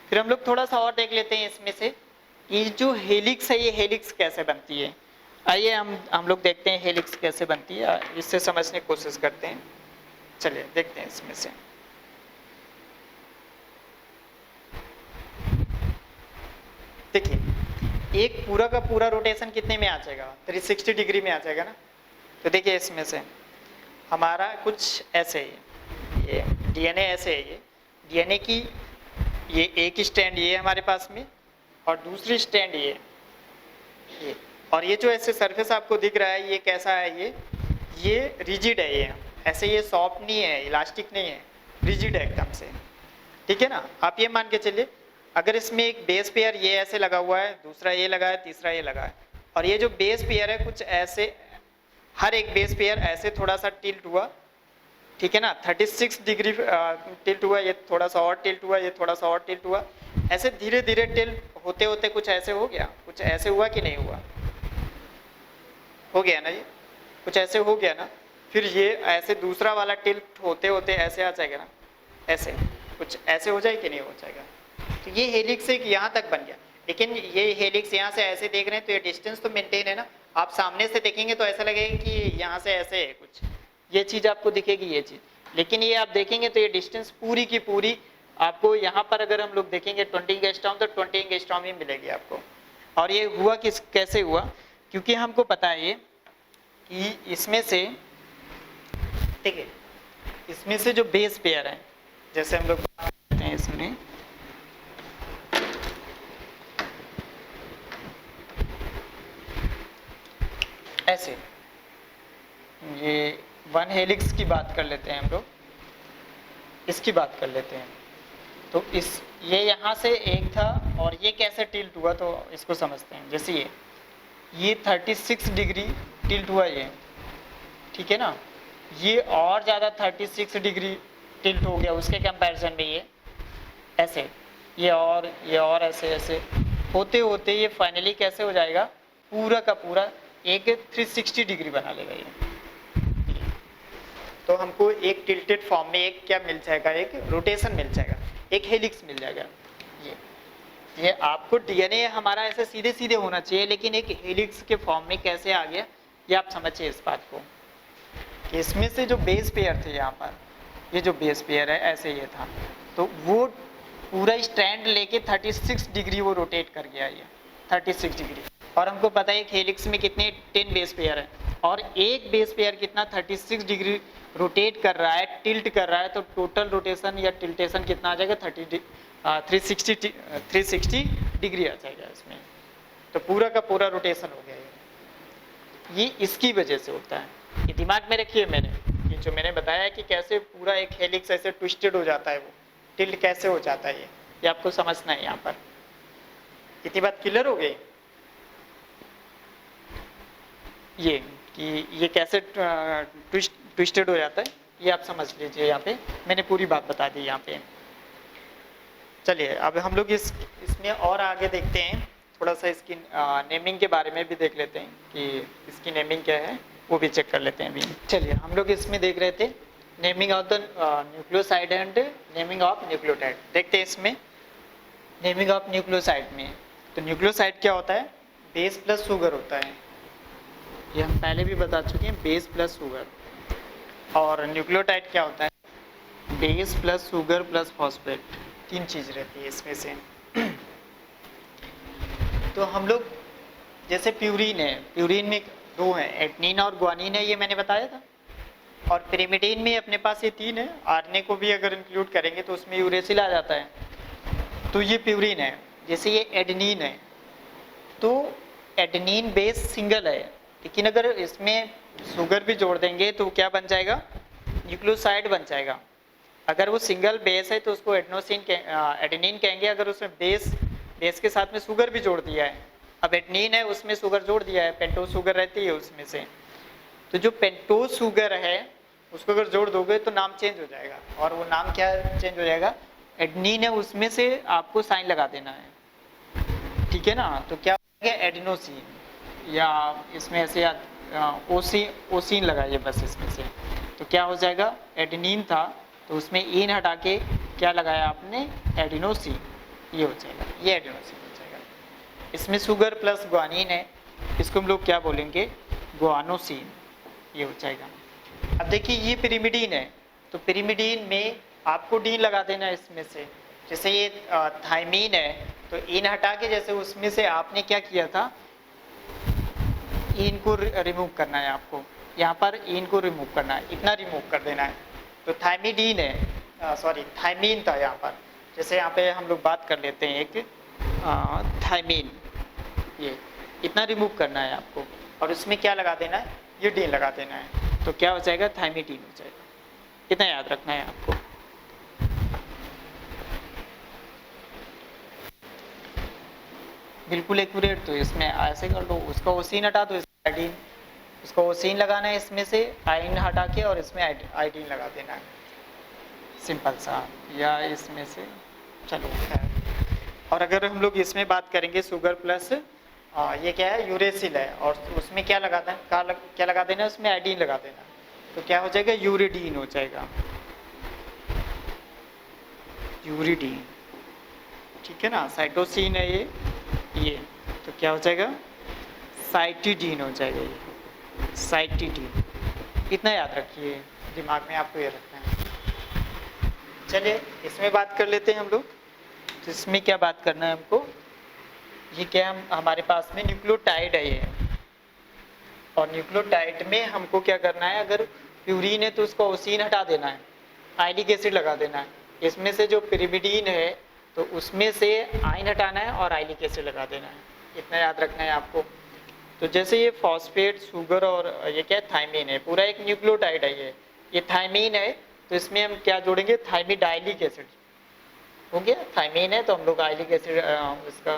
Speaker 1: फिर हम लोग थोड़ा सा और देख लेते हैं इसमें से कि जो हेलिक्स है ये हेलिक्स कैसे बनती है। आइए हम लोग देखते हैं हेलिक्स कैसे बनती है, इससे समझने की कोशिश करते हैं। चलिए देखते हैं इसमें से। देखिए एक पूरा का पूरा रोटेशन कितने में आ जाएगा 360 डिग्री में आ जाएगा ना। तो देखिए इसमें से हमारा कुछ ऐसे है, ये डीएनए ऐसे है, ये डीएनए की ये एक स्टैंड ये हमारे पास में और दूसरी स्टैंड ये, और ये जो ऐसे सरफेस आपको दिख रहा है ये कैसा है, ये रिजिड है, ये ऐसे ये सॉफ्ट नहीं है, इलास्टिक नहीं है, रिजिड है एकदम से, ठीक है ना। आप ये मान के चलिए अगर इसमें एक बेस पेयर ये ऐसे लगा हुआ है, दूसरा ये लगा है, तीसरा ये लगा है, और ये जो बेस पेयर है कुछ ऐसे, हर एक बेस पेयर ऐसे थोड़ा सा टिल्ट हुआ, ठीक है ना, 36 डिग्री टिल्ट हुआ, ये थोड़ा सा और टिल्ट हुआ, ये थोड़ा सा और टिल्ट हुआ, ऐसे धीरे धीरे टिल्ट होते होते कुछ ऐसे हो गया, कुछ ऐसे हुआ कि नहीं हुआ, हो गया ना, ये कुछ ऐसे हो गया ना। फिर ये ऐसे दूसरा वाला टिल्ट होते होते ऐसे आ जाएगा ना, ऐसे कुछ ऐसे हो जाए कि नहीं हो जाएगा। तो ये हेलिक्स एक यहाँ तक बन गया, लेकिन ये हेलिक्स यहाँ से ऐसे देख रहे हैं तो ये डिस्टेंस तो मेंटेन है ना। आप सामने से देखेंगे तो ऐसा लगेगा कि यहाँ से ऐसे है कुछ, ये चीज आपको दिखेगी ये चीज, लेकिन ये आप देखेंगे तो ये डिस्टेंस पूरी की पूरी आपको यहाँ पर अगर हम लोग देखेंगे 20 एंगस्ट्रॉम तो 20 एंगस्ट्रॉम ही मिलेगी आपको। और ये हुआ कैसे हुआ, क्योंकि हमको पता है ये कि इसमें से, ठीक है, इसमें से जो बेस पेयर है, जैसे हम लोग बात करते हैं इसमें ऐसे, ये वन हेलिक्स की बात कर लेते हैं हम लोग, इसकी बात कर लेते हैं। तो ये यहाँ से एक था और ये कैसे टिल्ट हुआ तो इसको समझते हैं। जैसे ये 36 डिग्री टिल्ट हुआ ये, ठीक है ना, ये और ज़्यादा 36 डिग्री टिल्ट हो गया उसके कंपैरिजन में, ये ऐसे, ये और ऐसे ऐसे होते होते ये फाइनली कैसे हो जाएगा, पूरा का पूरा एक 360 डिग्री बना लेगा ये। तो हमको एक टिल्टेड फॉर्म में एक क्या मिल जाएगा, एक रोटेशन मिल जाएगा, एक हेलिक्स मिल जाएगा। ये आपको डीएनए हमारा ऐसे सीधे सीधे होना चाहिए, लेकिन एक हेलिक्स के फॉर्म में कैसे आ गया ये आप समझिए इस बात को। कि इसमें से जो बेस पेयर थे यहाँ पर, ये जो बेस पेयर है ऐसे ये था, तो वो पूरा स्टैंड लेके 36 डिग्री वो रोटेट कर गया ये 36 डिग्री। और हमको पता है एक हेलिक्स में कितने 10 बेस पेयर है, और एक बेस पेयर कितना 36 डिग्री रोटेट कर रहा है, टिल्ट कर रहा है, तो टोटल रोटेशन या टिल्टेशन कितना आ जाएगा 360 डिग्री आ जाएगा इसमें। तो पूरा का पूरा रोटेशन हो गया ये इसकी वजह से होता है। ये दिमाग में रखिए मैंने, ये जो मैंने बताया कि कैसे पूरा एक हेलिक्स ऐसे ट्विस्टेड हो जाता है, वो टिल्ट कैसे हो जाता है ये आपको समझना है यहाँ पर। इतनी बात क्लियर हो गई ये कि ये कैसे ट्विस्टेड हो जाता है, ये आप समझ लीजिए। यहाँ पे मैंने पूरी बात बता दी यहाँ पे। चलिए अब हम लोग इसमें और आगे देखते हैं, थोड़ा सा इसकी नेमिंग के बारे में भी देख लेते हैं कि इसकी नेमिंग क्या है, वो भी चेक कर लेते हैं अभी। चलिए हम लोग इसमें देख रहे थे naming of the nucleoside and naming of nucleotide. देखते हैं इसमें नेमिंग ऑफ न्यूक्लियोसाइड में। तो न्यूक्लियोसाइड क्या होता है, बेस प्लस शुगर होता है, ये हम पहले भी बता चुके हैं, बेस प्लस शुगर। और न्यूक्लियोटाइड क्या होता है, base plus sugar plus phosphate, तीन चीज रहती है इसमें से। तो हम लोग जैसे प्यूरिन है, प्यूरिन में दो है, एटनीन और ग्वानिन है, ये मैंने बताया था। और पिरिमिडीन में अपने पास ये तीन है, आरएनए को भी अगर इंक्लूड करेंगे तो उसमें यूरेसिल आ जाता है। तो ये प्यूरिन है। जैसे ये एडेनिन है, तो एडेनिन बेस सिंगल है, लेकिन अगर इसमें शुगर भी जोड़ देंगे तो क्या बन जाएगा, न्यूक्लियोसाइड बन जाएगा। अगर वो सिंगल बेस है तो उसको एडेनिन कहेंगे। अगर उसमें बेस के साथ में शुगर भी जोड़ दिया है, अब एडेनिन है उसमें शुगर जोड़ दिया है, पेंटोज शुगर रहती है उसमें से, तो जो पेंटोज शुगर है उसको अगर जोड़ दोगे तो नाम चेंज हो जाएगा। और वो नाम क्या चेंज हो जाएगा, एडेनिन है उसमें से आपको साइन लगा देना है, ठीक है ना। तो क्या हो गया, एडेनोसिन, या इसमें ऐसे ओसिन लगाइए बस इसमें से। तो क्या हो जाएगा, एडेनिन था तो उसमें इन हटा के क्या लगाया आपने, एडिनोसिन, ये हो जाएगा, ये एडिनोसिन हो जाएगा। इसमें शुगर प्लस ग्वानिन है, इसको हम लोग क्या बोलेंगे, ग्वानोसिन, ये हो जाएगा। अब देखिए ये पिरिमिडीन है, तो पिरिमिडीन में आपको डीन लगा देना है इसमें से। जैसे ये थाइमीन है, तो इन हटा के जैसे उसमें से आपने क्या किया था, इन को रिमूव करना है आपको, यहाँ पर इन को रिमूव करना है, इतना रिमूव कर देना है। तो थाइमिडीन है, सॉरी थाइमीन था यहाँ पर। जैसे यहाँ पे हम लोग बात कर लेते हैं एक थाइमीन, ये इतना रिमूव करना है आपको, और उसमें क्या लगा देना है, ये डीन लगा देना है। तो क्या हो जाएगा, थाइमिडीन हो जाएगा। इतना याद रखना है आपको। बिल्कुल एक्यूरेट। तो इसमें ऐसे कर लो, उसका ओसिन हटा दो, आइडिन, उसको ओसिन लगाना है इसमें से, आइन हटा के और इसमें आइडिन लगा देना है, सिंपल सा, या इसमें से, चलो खैर। और अगर हम लोग इसमें बात करेंगे शुगर प्लस ये क्या है, यूरेसिल है, और उसमें क्या लगाना है, क्या लगा देना है, उसमें आइडिन लगा देना। तो क्या हो जाएगा, यूरिडीन हो जाएगा, यूरिडीन, ठीक है ना। साइटोसिन है ये, तो क्या हो जाएगा, साइटिडीन हो जाएगा, ये साइटिडीन। इतना याद रखिए, दिमाग में आपको ये रखना है। चलिए इसमें बात कर लेते हैं हम लोग। तो इसमें क्या बात करना है हमको, ये क्या हमारे पास में न्यूक्लियोटाइड है ये, और न्यूक्लियोटाइड में हमको क्या करना है, अगर प्यूरिन है तो उसको ओसिन हटा देना है, आइलिक एसिड लगा देना है। इसमें से जो पिरिमिडीन है तो उसमें से आइन हटाना है और आइलिक एसिड लगा देना है, इतना याद रखना है आपको। तो जैसे ये फॉस्फेट, शुगर और ये क्या है, थाइमीन है, पूरा एक न्यूक्लियोटाइड है ये थाइमीन है, तो इसमें हम क्या जोड़ेंगे, थाइमिडाइलिक एसिड हो गया। थाइमीन है तो हम लोग आइलिक एसिड इसका,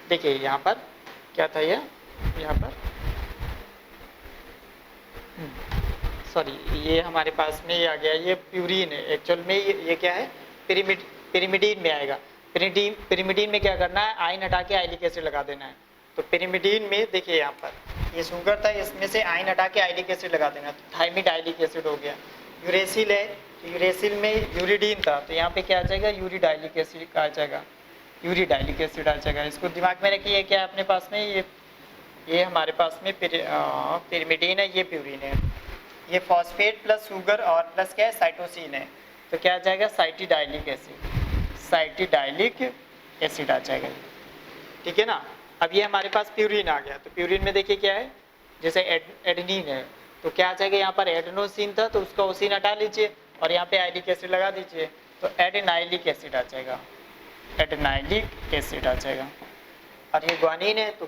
Speaker 1: देखिए यहाँ पर क्या था, ये यहाँ पर सॉरी, ये हमारे पास में ये आ गया, ये प्यूरिन है एक्चुअल में, ये क्या है, पिरिमिडीन में आएगा। पिरिमिडीन में क्या करना है, आइन हटा के आइलिक एसिड लगा देना है। तो पिरिमिडीन में देखिए यहाँ पर ये शुगर था, इसमें से आइन हटा के आइलिक एसिड लगा देना, तो थाइमिडाइलिक एसिड हो गया। यूरेसिल है, तो यूरेसिल में यूरिडीन था, तो यहाँ पे क्या आ जाएगा, यूरिडाइलिक एसिड आ जाएगा, यूरिडाइलिक एसिड आ जाएगा। इसको दिमाग में रखिए, क्या अपने पास में ये हमारे पास में पिरिमिडीन है, ये प्यूरिन है, ये फॉस्फेट प्लस शुगर और प्लस क्या है, साइटोसिन है, तो क्या आ जाएगा, साइटिडाइलिक एसिड, साइटिडाइलिक एसिड आ जाएगा, ठीक है ना। अब ये हमारे पास प्यूरिन आ गया, तो प्यूरिन में देखिए क्या है, जैसे एडेनिन है, तो क्या आ जाएगा, यहाँ पर एडेनोसिन था तो उसका ओसिन हटा लीजिए और यहाँ पे आइलिक एसिड लगा दीजिए, तो एडेनाइलिक एसिड आ जाएगा, एडेनाइलिक एसिड आ जाएगा। और ये ग्वानिन है तो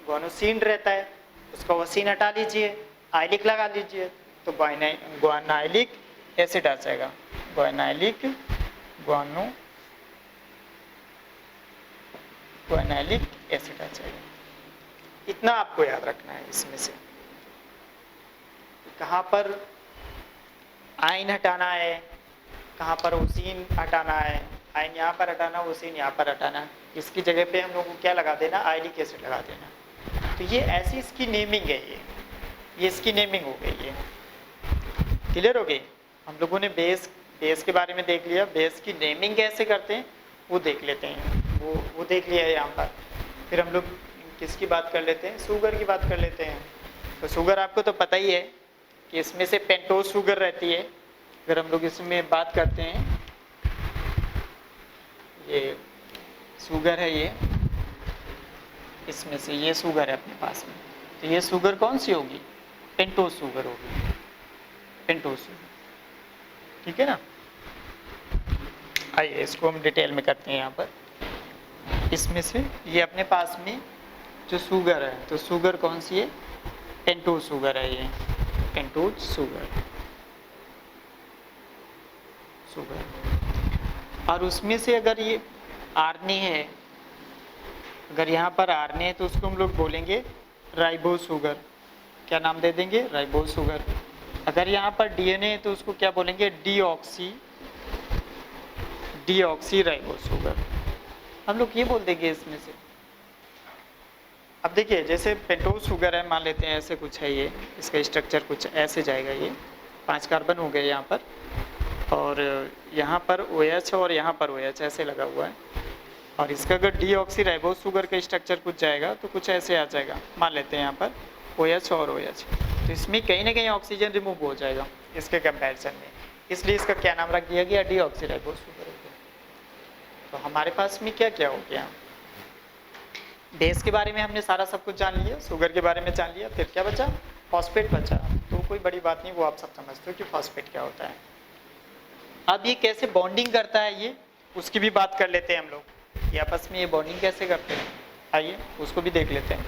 Speaker 1: ग्वानोसिन रहता है, उसका वसीन हटा लीजिए, आइलिक लगा लीजिए तो ग्वानाइलिक एसिड आ जाएगा। ग्वानाइलिक एसिड आ जाएगा। इतना आपको याद रखना है इसमें से। कहाँ पर आयन हटाना है, कहाँ पर ओसीन हटाना है, आयन यहाँ पर हटाना, ओसीन यहाँ पर हटाना, इसकी जगह पे हम लोग को क्या लगा देना, आयलिक एसिड लगा देना। तो ये ऐसी इसकी नेमिंग है, ये इसकी नेमिंग हो गई है। क्लियर हो गई? हम लोगों ने बेस के बारे में देख लिया, बेस की नेमिंग कैसे करते हैं वो देख लेते हैं, वो देख लिया है यहाँ पर। फिर हम लोग किसकी बात कर लेते हैं, शुगर की बात कर लेते हैं। तो शुगर आपको तो पता ही है कि इसमें से पेंटोज शुगर रहती है। अगर हम लोग इसमें बात करते हैं, ये शुगर है, ये इसमें से ये शुगर है अपने पास में, तो ये शुगर कौन सी होगी, पेंटोज शुगर होगी, पेंटोज शुगर। ठीक है ना? आइए इसको हम डिटेल में करते हैं यहाँ पर। इसमें से ये अपने पास में जो शुगर है, तो शुगर कौन सी है, पेंटोज शुगर है, ये पेंटोज शुगर। और उसमें से अगर ये आरने है, अगर यहाँ पर आरने है तो उसको हम लोग बोलेंगे राइबोज शुगर। क्या नाम दे देंगे, राइबोज शुगर। अगर यहाँ पर डीएनए है तो उसको क्या बोलेंगे, डीऑक्सी राइबोज शुगर। हम लोग ये बोल देंगे इसमें से। अब देखिए जैसे पेंटोज शुगर है, मान लेते हैं ऐसे कुछ है, ये इसका स्ट्रक्चर कुछ ऐसे जाएगा, ये 5 कार्बन हो गए यहाँ पर, और यहाँ पर OH और यहाँ पर OH ऐसे लगा हुआ है। और इसका अगर डीऑक्सी राइबोज शुगर का स्ट्रक्चर कुछ जाएगा तो कुछ ऐसे आ जाएगा, मान लेते हैं यहाँ पर OH और OH। तो इसमें कहीं ना कहीं ऑक्सीजन रिमूव हो जाएगा इसके कंपैरिजन में, इसलिए इसका क्या नाम रख दिया गया, डीऑक्सी राइबोज शुगर हो गया। तो हमारे पास में क्या क्या हो गया, बेस के बारे में हमने सारा सब कुछ जान लिया, शुगर के बारे में जान लिया, फिर क्या बचा, फॉस्फेट बचा। तो कोई बड़ी बात नहीं, वो आप सब समझते हो कि फॉस्फेट क्या होता है। अब ये कैसे बॉन्डिंग करता है, ये उसकी भी बात कर लेते हैं हम लोग, ये आपस में ये बॉन्डिंग कैसे करते हैं, आइए उसको भी देख लेते हैं।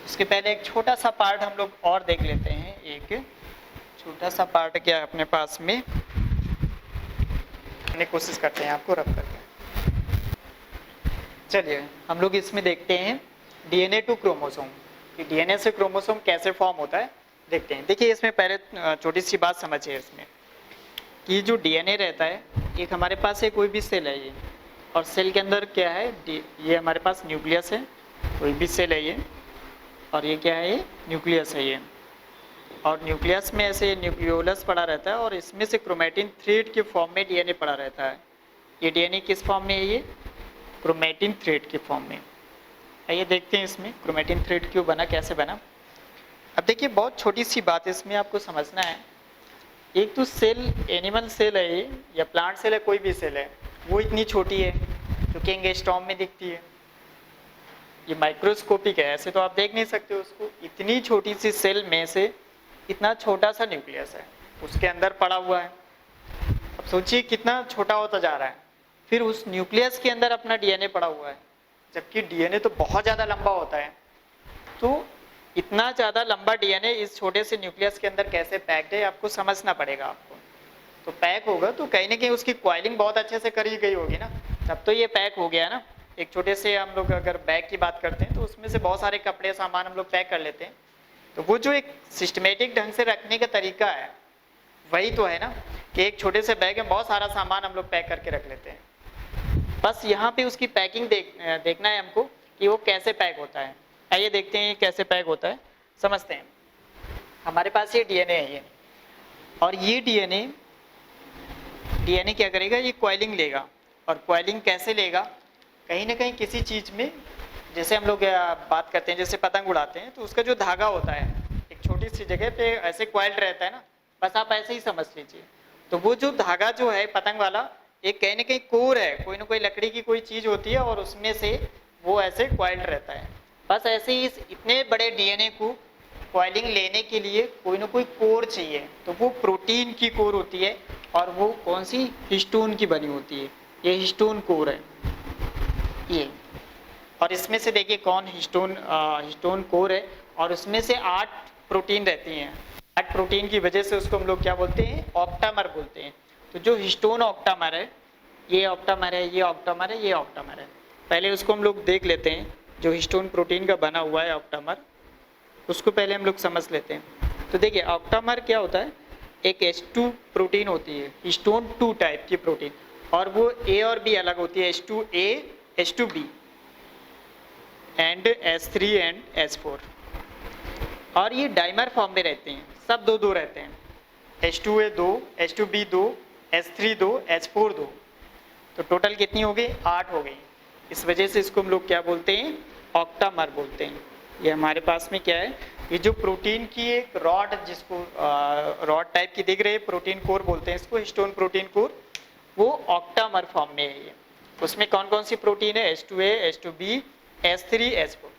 Speaker 1: उसके पहले एक छोटा सा पार्ट हम लोग और देख लेते हैं, एक छोटा सा पार्ट क्या है अपने पास में, कोशिश करते हैं आपको रब करके। चलिए हम लोग इसमें देखते हैं डीएनए टू क्रोमोसोम, कि डीएनए से क्रोमोसोम कैसे फॉर्म होता है देखते हैं। देखिए इसमें पहले छोटी सी बात समझिए इसमें, कि जो डीएनए रहता है, एक हमारे पास है कोई भी सेल है ये, और सेल के अंदर क्या है, ये हमारे पास न्यूक्लियस है, कोई भी सेल है ये, और ये क्या है, ये न्यूक्लियस है ये। और न्यूक्लियस में ऐसे न्यूक्लियोलस पड़ा रहता है, और इसमें से क्रोमेटिन थ्रेड के फॉर्म में डीएनए पड़ा रहता है। ये डीएनए किस फॉर्म में है, ये क्रोमेटिन थ्रेड के फॉर्म में। आइए देखते हैं इसमें क्रोमेटिन थ्रेड क्यों बना, कैसे बना। अब देखिए बहुत छोटी सी बात इसमें आपको समझना है। एक तो सेल, एनिमल सेल है ये, या प्लांट सेल है, कोई भी सेल है, वो इतनी छोटी है जो कि एंगस्ट्रॉम में दिखती है। ये माइक्रोस्कोपिक है, ऐसे तो आप देख नहीं सकते उसको। इतनी छोटी सी सेल में से इतना छोटा सा न्यूक्लियस है उसके अंदर पड़ा हुआ है। अब सोचिए कितना छोटा होता जा रहा है। फिर उस न्यूक्लियस के अंदर अपना डीएनए पड़ा हुआ है, जबकि डीएनए तो बहुत ज़्यादा लंबा होता है। तो इतना ज़्यादा लंबा डीएनए इस छोटे से न्यूक्लियस के अंदर कैसे पैक्ड है, आपको समझना पड़ेगा आपको। तो पैक होगा तो कहीं ना कहीं उसकी कॉइलिंग बहुत अच्छे से करी गई होगी ना, तब तो ये पैक हो गया ना। एक छोटे से हम लोग अगर बैग की बात करते हैं तो उसमें से बहुत सारे कपड़े सामान हम लोग पैक कर लेते हैं। तो वो जो एक सिस्टमेटिक ढंग से रखने का तरीका है, वही तो है ना, कि एक छोटे से बैग में बहुत सारा सामान हम लोग पैक करके रख लेते हैं। बस यहाँ पे उसकी पैकिंग देखना है हमको कि वो कैसे पैक होता है। आइए देखते हैं ये कैसे पैक होता है, समझते हैं। हमारे पास ये डीएनए है ये, और ये डीएनए क्या करेगा, ये कॉइलिंग लेगा। और कॉइलिंग कैसे लेगा, कहीं ना कहीं किसी चीज़ में, जैसे हम लोग बात करते हैं जैसे पतंग उड़ाते हैं, तो उसका जो धागा होता है एक छोटी सी जगह पे ऐसे कॉइल्ड रहता है ना, बस आप ऐसे ही समझ लीजिए। तो वो जो धागा जो है पतंग वाला, एक कहीं ना कहीं कोर है, कोई ना कोई लकड़ी की कोई चीज़ होती है, और उसमें से वो ऐसे कॉइल्ड रहता है। बस ऐसे ही इस इतने बड़े डीएनए को कॉइलिंग लेने के लिए कोई ना कोई कोर चाहिए, तो वो प्रोटीन की कोर होती है और वो कौन सी, हिस्टोन की बनी होती है। ये हिस्टोन कोर है ये, और इसमें से देखिए कौन हिस्टोन कोर है, और उसमें से 8 प्रोटीन रहती हैं। 8 प्रोटीन की वजह से उसको हम लोग क्या बोलते हैं, ऑक्टामर बोलते हैं। तो जो हिस्टोन ऑक्टामर है, ये ऑक्टामर है, ये ऑक्टामर है, ये ऑक्टामर है। पहले उसको हम लोग देख लेते हैं, जो हिस्टोन प्रोटीन का बना हुआ है ऑक्टामर, उसको पहले हम लोग समझ लेते हैं। तो देखिए ऑक्टामर क्या होता है, एक H2 प्रोटीन होती है, हिस्टोन 2 टाइप की प्रोटीन, और वो A और B अलग होती है, H2A H2B and H3 and H4, और ये डाइमर फॉर्म में रहते हैं, सब दो दो रहते हैं, H2A 2, H2B 2, H3 2, H4 2। तो टोटल कितनी हो गई, 8 हो गई। इस वजह से इसको हम लोग क्या बोलते हैं, ऑक्टामर बोलते हैं। ये हमारे पास में क्या है, ये जो प्रोटीन की एक रॉड, जिसको रॉड टाइप की दिख रही है, प्रोटीन कोर बोलते हैं इसको, हिस्टोन प्रोटीन कोर, वो ऑक्टामर फॉर्म में है ये। उसमें कौन कौन सी प्रोटीन है, H2A H2B H3 H4।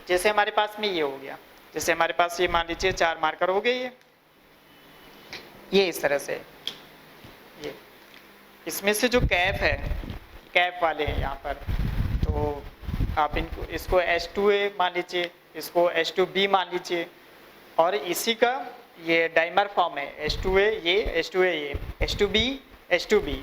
Speaker 1: जैसे हमारे पास में ये हो गया, जैसे हमारे पास ये मान लीजिए 4 मार्कर हो गए, ये इस तरह से, ये इसमें से जो कैप है, कैप वाले हैं यहाँ पर, तो आप इनको, इसको H2A मान लीजिए, इसको H2B मान लीजिए, और इसी का ये डाइमर फॉर्म है, H2A ये, H2A ये, H2B H2B।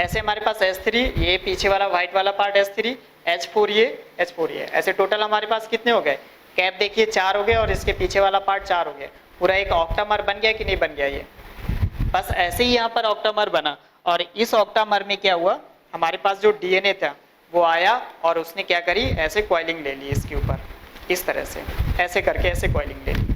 Speaker 1: ऐसे हमारे पास H3, ये पीछे वाला व्हाइट वाला पार्ट H3, H4 ये, H4 ये। ऐसे टोटल हमारे पास कितने हो गए, कैप देखिए 4 हो गए, और इसके पीछे वाला पार्ट 4 हो गया। पूरा एक ऑक्टामर बन गया कि नहीं बन गया ये। बस ऐसे ही यहाँ पर ऑक्टामर बना, और इस ऑक्टामर में क्या हुआ, हमारे पास जो डीएनए था वो आया, और उसने क्या करी, ऐसे कॉइलिंग ले ली इसके ऊपर, इस तरह से ऐसे करके ऐसे कॉइलिंग ले ली।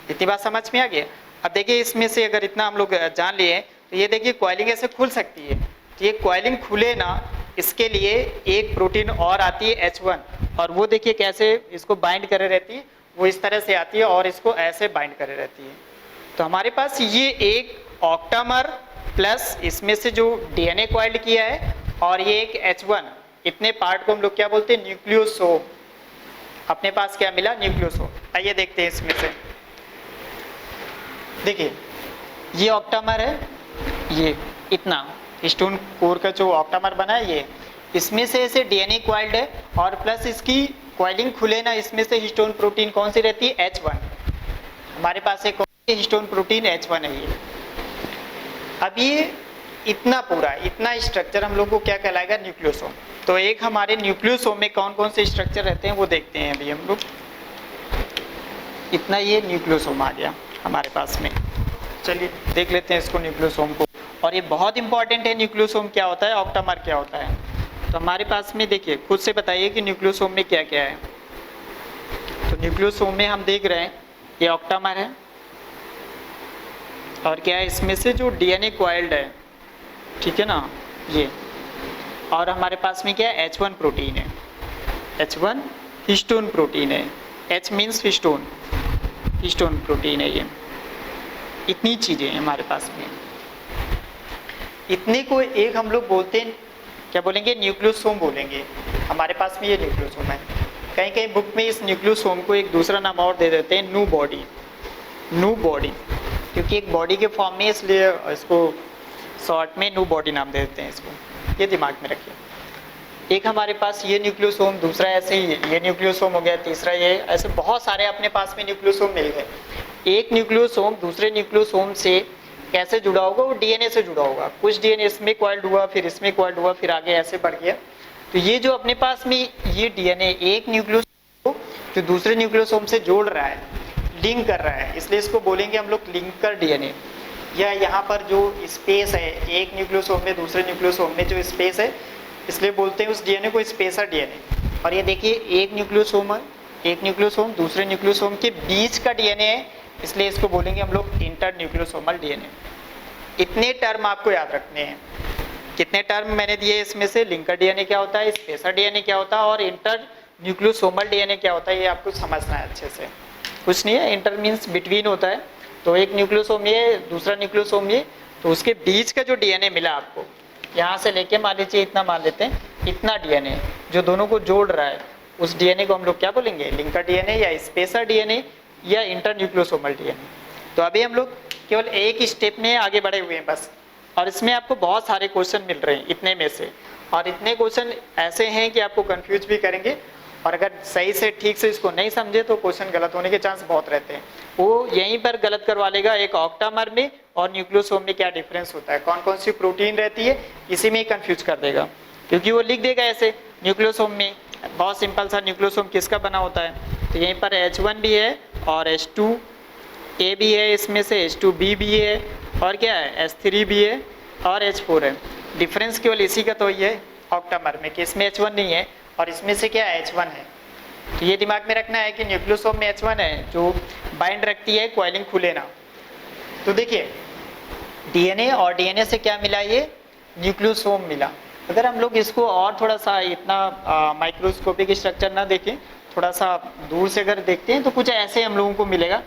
Speaker 1: इतनी बात समझ में आ गई। अब देखिए इसमें से अगर इतना हम लोग जान लिए, तो ये देखिए कॉइलिंग ऐसे खुल सकती है। तो ये कॉइलिंग खुले ना, इसके लिए एक प्रोटीन और आती है H1, और वो देखिए कैसे इसको बाइंड करे रहती है, वो इस तरह से आती है और इसको ऐसे बाइंड करे रहती है। तो हमारे पास ये एक ऑक्टामर प्लस इसमें से जो डीएनए कॉइल्ड किया है, और ये एक H1, इतने पार्ट को हम लोग क्या बोलते हैं, न्यूक्लियोसोम। अपने पास क्या मिला, न्यूक्लियोसोम। आइए देखते हैं इसमें से। देखिए ये ऑक्टामर है, ये इतना हिस्टोन कोर का जो ऑक्टामर बना है ये, इसमें से ऐसे डीएनए कॉइल्ड है, और प्लस इसकी कॉइलिंग खुले ना, इसमें से हिस्टोन प्रोटीन कौन सी रहती है, H1। हमारे पास एक हिस्टोन प्रोटीन H1 है ये। अब ये इतना पूरा, इतना स्ट्रक्चर हम लोग को क्या कहलाएगा, न्यूक्लियोसोम। तो एक हमारे न्यूक्लियोसोम में कौन कौन से स्ट्रक्चर रहते हैं वो देखते हैं अभी हम लोग। इतना ये न्यूक्लियोसोम आ गया हमारे पास में। चलिए देख लेते हैं इसको, न्यूक्लियोसोम को। और ये बहुत इंपॉर्टेंट है, न्यूक्लियोसोम क्या होता है, ऑक्टामर क्या होता है। तो हमारे पास में देखिए, खुद से बताइए कि न्यूक्लियोसोम में क्या क्या है। तो न्यूक्लियोसोम में हम देख रहे हैं ये ऑक्टामर है, और क्या है, इसमें से जो डीएनए कॉइल्ड है, ठीक है ना, ये, और हमारे पास में क्या है, H1 प्रोटीन है, H1 हिस्टोन प्रोटीन है, H means histone, histone protein है ये। इतनी चीजें हैं हमारे पास में। इतने को एक हम लोग बोलते हैं, क्या बोलेंगे, न्यूक्लियोसोम बोलेंगे। हमारे पास में ये न्यूक्लियोसोम है। कहीं कहीं बुक में इस न्यूक्लियोसोम को एक दूसरा नाम और दे देते हैं, न्यू बॉडी, न्यू बॉडी, क्योंकि एक बॉडी के फॉर्म में, इसलिए इसको शॉर्ट में न्यू बॉडी नाम दे देते हैं इसको। ये दिमाग में रखिए। एक हमारे पास ये न्यूक्लियोसोम, दूसरा ऐसे ही ये न्यूक्लियोसोम हो गया, तीसरा ये, ऐसे बहुत सारे अपने पास में न्यूक्लियोसोम मिल गए। एक न्यूक्लियोसोम दूसरे न्यूक्लियोसोम से कैसे जुड़ा होगा, वो डीएनए से जुड़ा होगा। कुछ डीएनए इसमें कॉइल्ड हुआ, फिर इसमें कॉइल्ड हुआ, फिर आगे ऐसे बढ़ गया। तो ये जो अपने पास में ये डीएनए एक न्यूक्लियोसोम जो दूसरे न्यूक्लियोसोम से जोड़ रहा है, लिंक कर रहा है, इसलिए इसको बोलेंगे हम लोग लिंकर डीएनए। या यहाँ पर जो स्पेस है एक न्यूक्लियोसोम में दूसरे न्यूक्लियोसोम में जो स्पेस है, इसलिए बोलते हैं उस डीएनए को स्पेसर डीएनए। और ये देखिए एक न्यूक्लियोसोम है, एक न्यूक्लियोसोम दूसरे न्यूक्लियोसोम के बीच का डीएनए है, इसलिए इसको बोलेंगे हम लोग इंटर न्यूक्लियोसोमल डीएनए। इतने टर्म आपको याद रखने हैं। कितने टर्म मैंने दिए इसमें से, लिंकर डीएनए क्या होता है, स्पेसर डीएनए क्या होता है, और इंटर न्यूक्लियोसोमल डीएनए क्या होता है, ये आपको समझना है अच्छे से। कुछ नहीं है, इंटर मीन्स बिटवीन होता है। तो एक न्यूक्लियोसोम ये, दूसरा न्यूक्लियोसोम ये, तो उसके बीच का जो डीएनए मिला आपको, यहाँ से लेके मान लीजिए इतना, मान लेते हैं इतना डीएनए जो दोनों को जोड़ रहा है, उस डीएनए को हम लोग क्या बोलेंगे, लिंकर डीएनए या स्पेसर डीएनए या इंटरन्यूक्लियोसोमल डीएनए। तो अभी हम लोग केवल एक स्टेप में आगे बढ़े हुए हैं बस, और इसमें आपको बहुत सारे क्वेश्चन मिल रहे हैं इतने में से, और इतने क्वेश्चन ऐसे हैं कि आपको कंफ्यूज भी करेंगे, और अगर सही से ठीक से इसको नहीं समझे तो क्वेश्चन गलत होने के चांस बहुत रहते हैं। वो यहीं पर गलत करवा लेगा, एक ऑक्टामर में और न्यूक्लियोसोम में क्या डिफरेंस होता है, कौन कौन सी प्रोटीन रहती है, इसी में ही कंफ्यूज कर देगा। क्योंकि वो लिख देगा ऐसे न्यूक्लियोसोम में, बहुत सिंपल सा, न्यूक्लियोसोम किसका बना होता है, तो यहीं पर H1 भी है और H2A भी है, इसमें से H2B भी है, और क्या है H3 भी है और H4 है। डिफरेंस केवल इसी का तो ये है ऑक्टामर में कि इसमें H1 नहीं है और इसमें से क्या है H1 है। तो ये दिमाग में रखना है कि न्यूक्लियोसोम में H1 है जो बाइंड रखती है कॉइलिंग खुले ना। तो देखिए डीएनए और डीएनए से क्या मिला, ये न्यूक्लियोसोम मिला। अगर हम लोग इसको और थोड़ा सा इतना माइक्रोस्कोपिक स्ट्रक्चर ना देखें, थोड़ा सा दूर से अगर देखते हैं तो कुछ ऐसे हम लोगों को मिलेगा।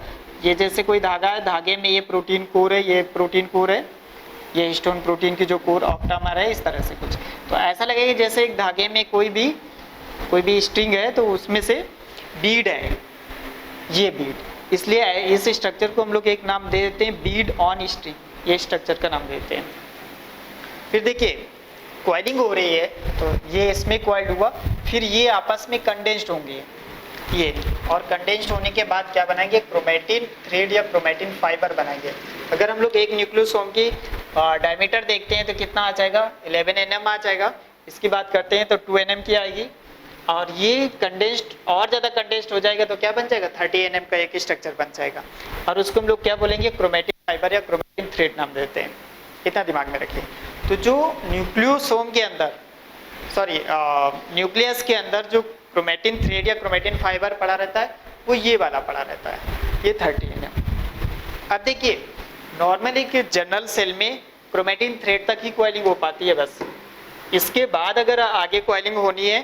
Speaker 1: ये जैसे कोई धागा है, धागे में ये प्रोटीन कोर है, ये प्रोटीन कोर है, ये हिस्टोन प्रोटीन की जो कोर ऑक्टामर है, इस तरह से कुछ। तो ऐसा लगेगा जैसे एक धागे में कोई भी स्ट्रिंग है, तो उसमें से बीड है, ये बीड, इसलिए इस स्ट्रक्चर को हम लोग एक नाम दे देते हैं बीड ऑन स्ट्रिंग, ये स्ट्रक्चर का नाम देते हैं। फिर देखिए कॉइलिंग हो रही है, तो ये इसमें कॉइल्ड हुआ, फिर ये आपस में कंडेंस्ड होंगे ये, और कंडेंस्ड होने के बाद क्या बनाएंगे, क्रोमेटिन थ्रेड या क्रोमेटिन फाइबर बनाएंगे। अगर हम लोग एक न्यूक्लियोसोम की डायमीटर देखते हैं तो कितना आ जाएगा, 11 nm आ जाएगा। इसकी बात करते हैं तो 2 nm की आएगी, और ये कंडेंस्ड और ज़्यादा कंडेंस्ड हो जाएगा तो क्या बन जाएगा, 30 nm का एक स्ट्रक्चर बन जाएगा, और उसको हम लोग क्या बोलेंगे, क्रोमेटिन फाइबर या क्रोमेटिन थ्रेड नाम देते हैं। इतना दिमाग में रखिए। तो जो न्यूक्लियोसोम के अंदर, न्यूक्लियस के अंदर जो क्रोमेटिन थ्रेड या क्रोमेटिन फाइबर पड़ा रहता है, वो ये वाला पड़ा रहता है, ये 30 nm। अब देखिए नॉर्मली कि जनरल सेल में क्रोमेटिन थ्रेड तक ही कॉइलिंग हो पाती है बस, इसके बाद अगर आगे कॉइलिंग होनी है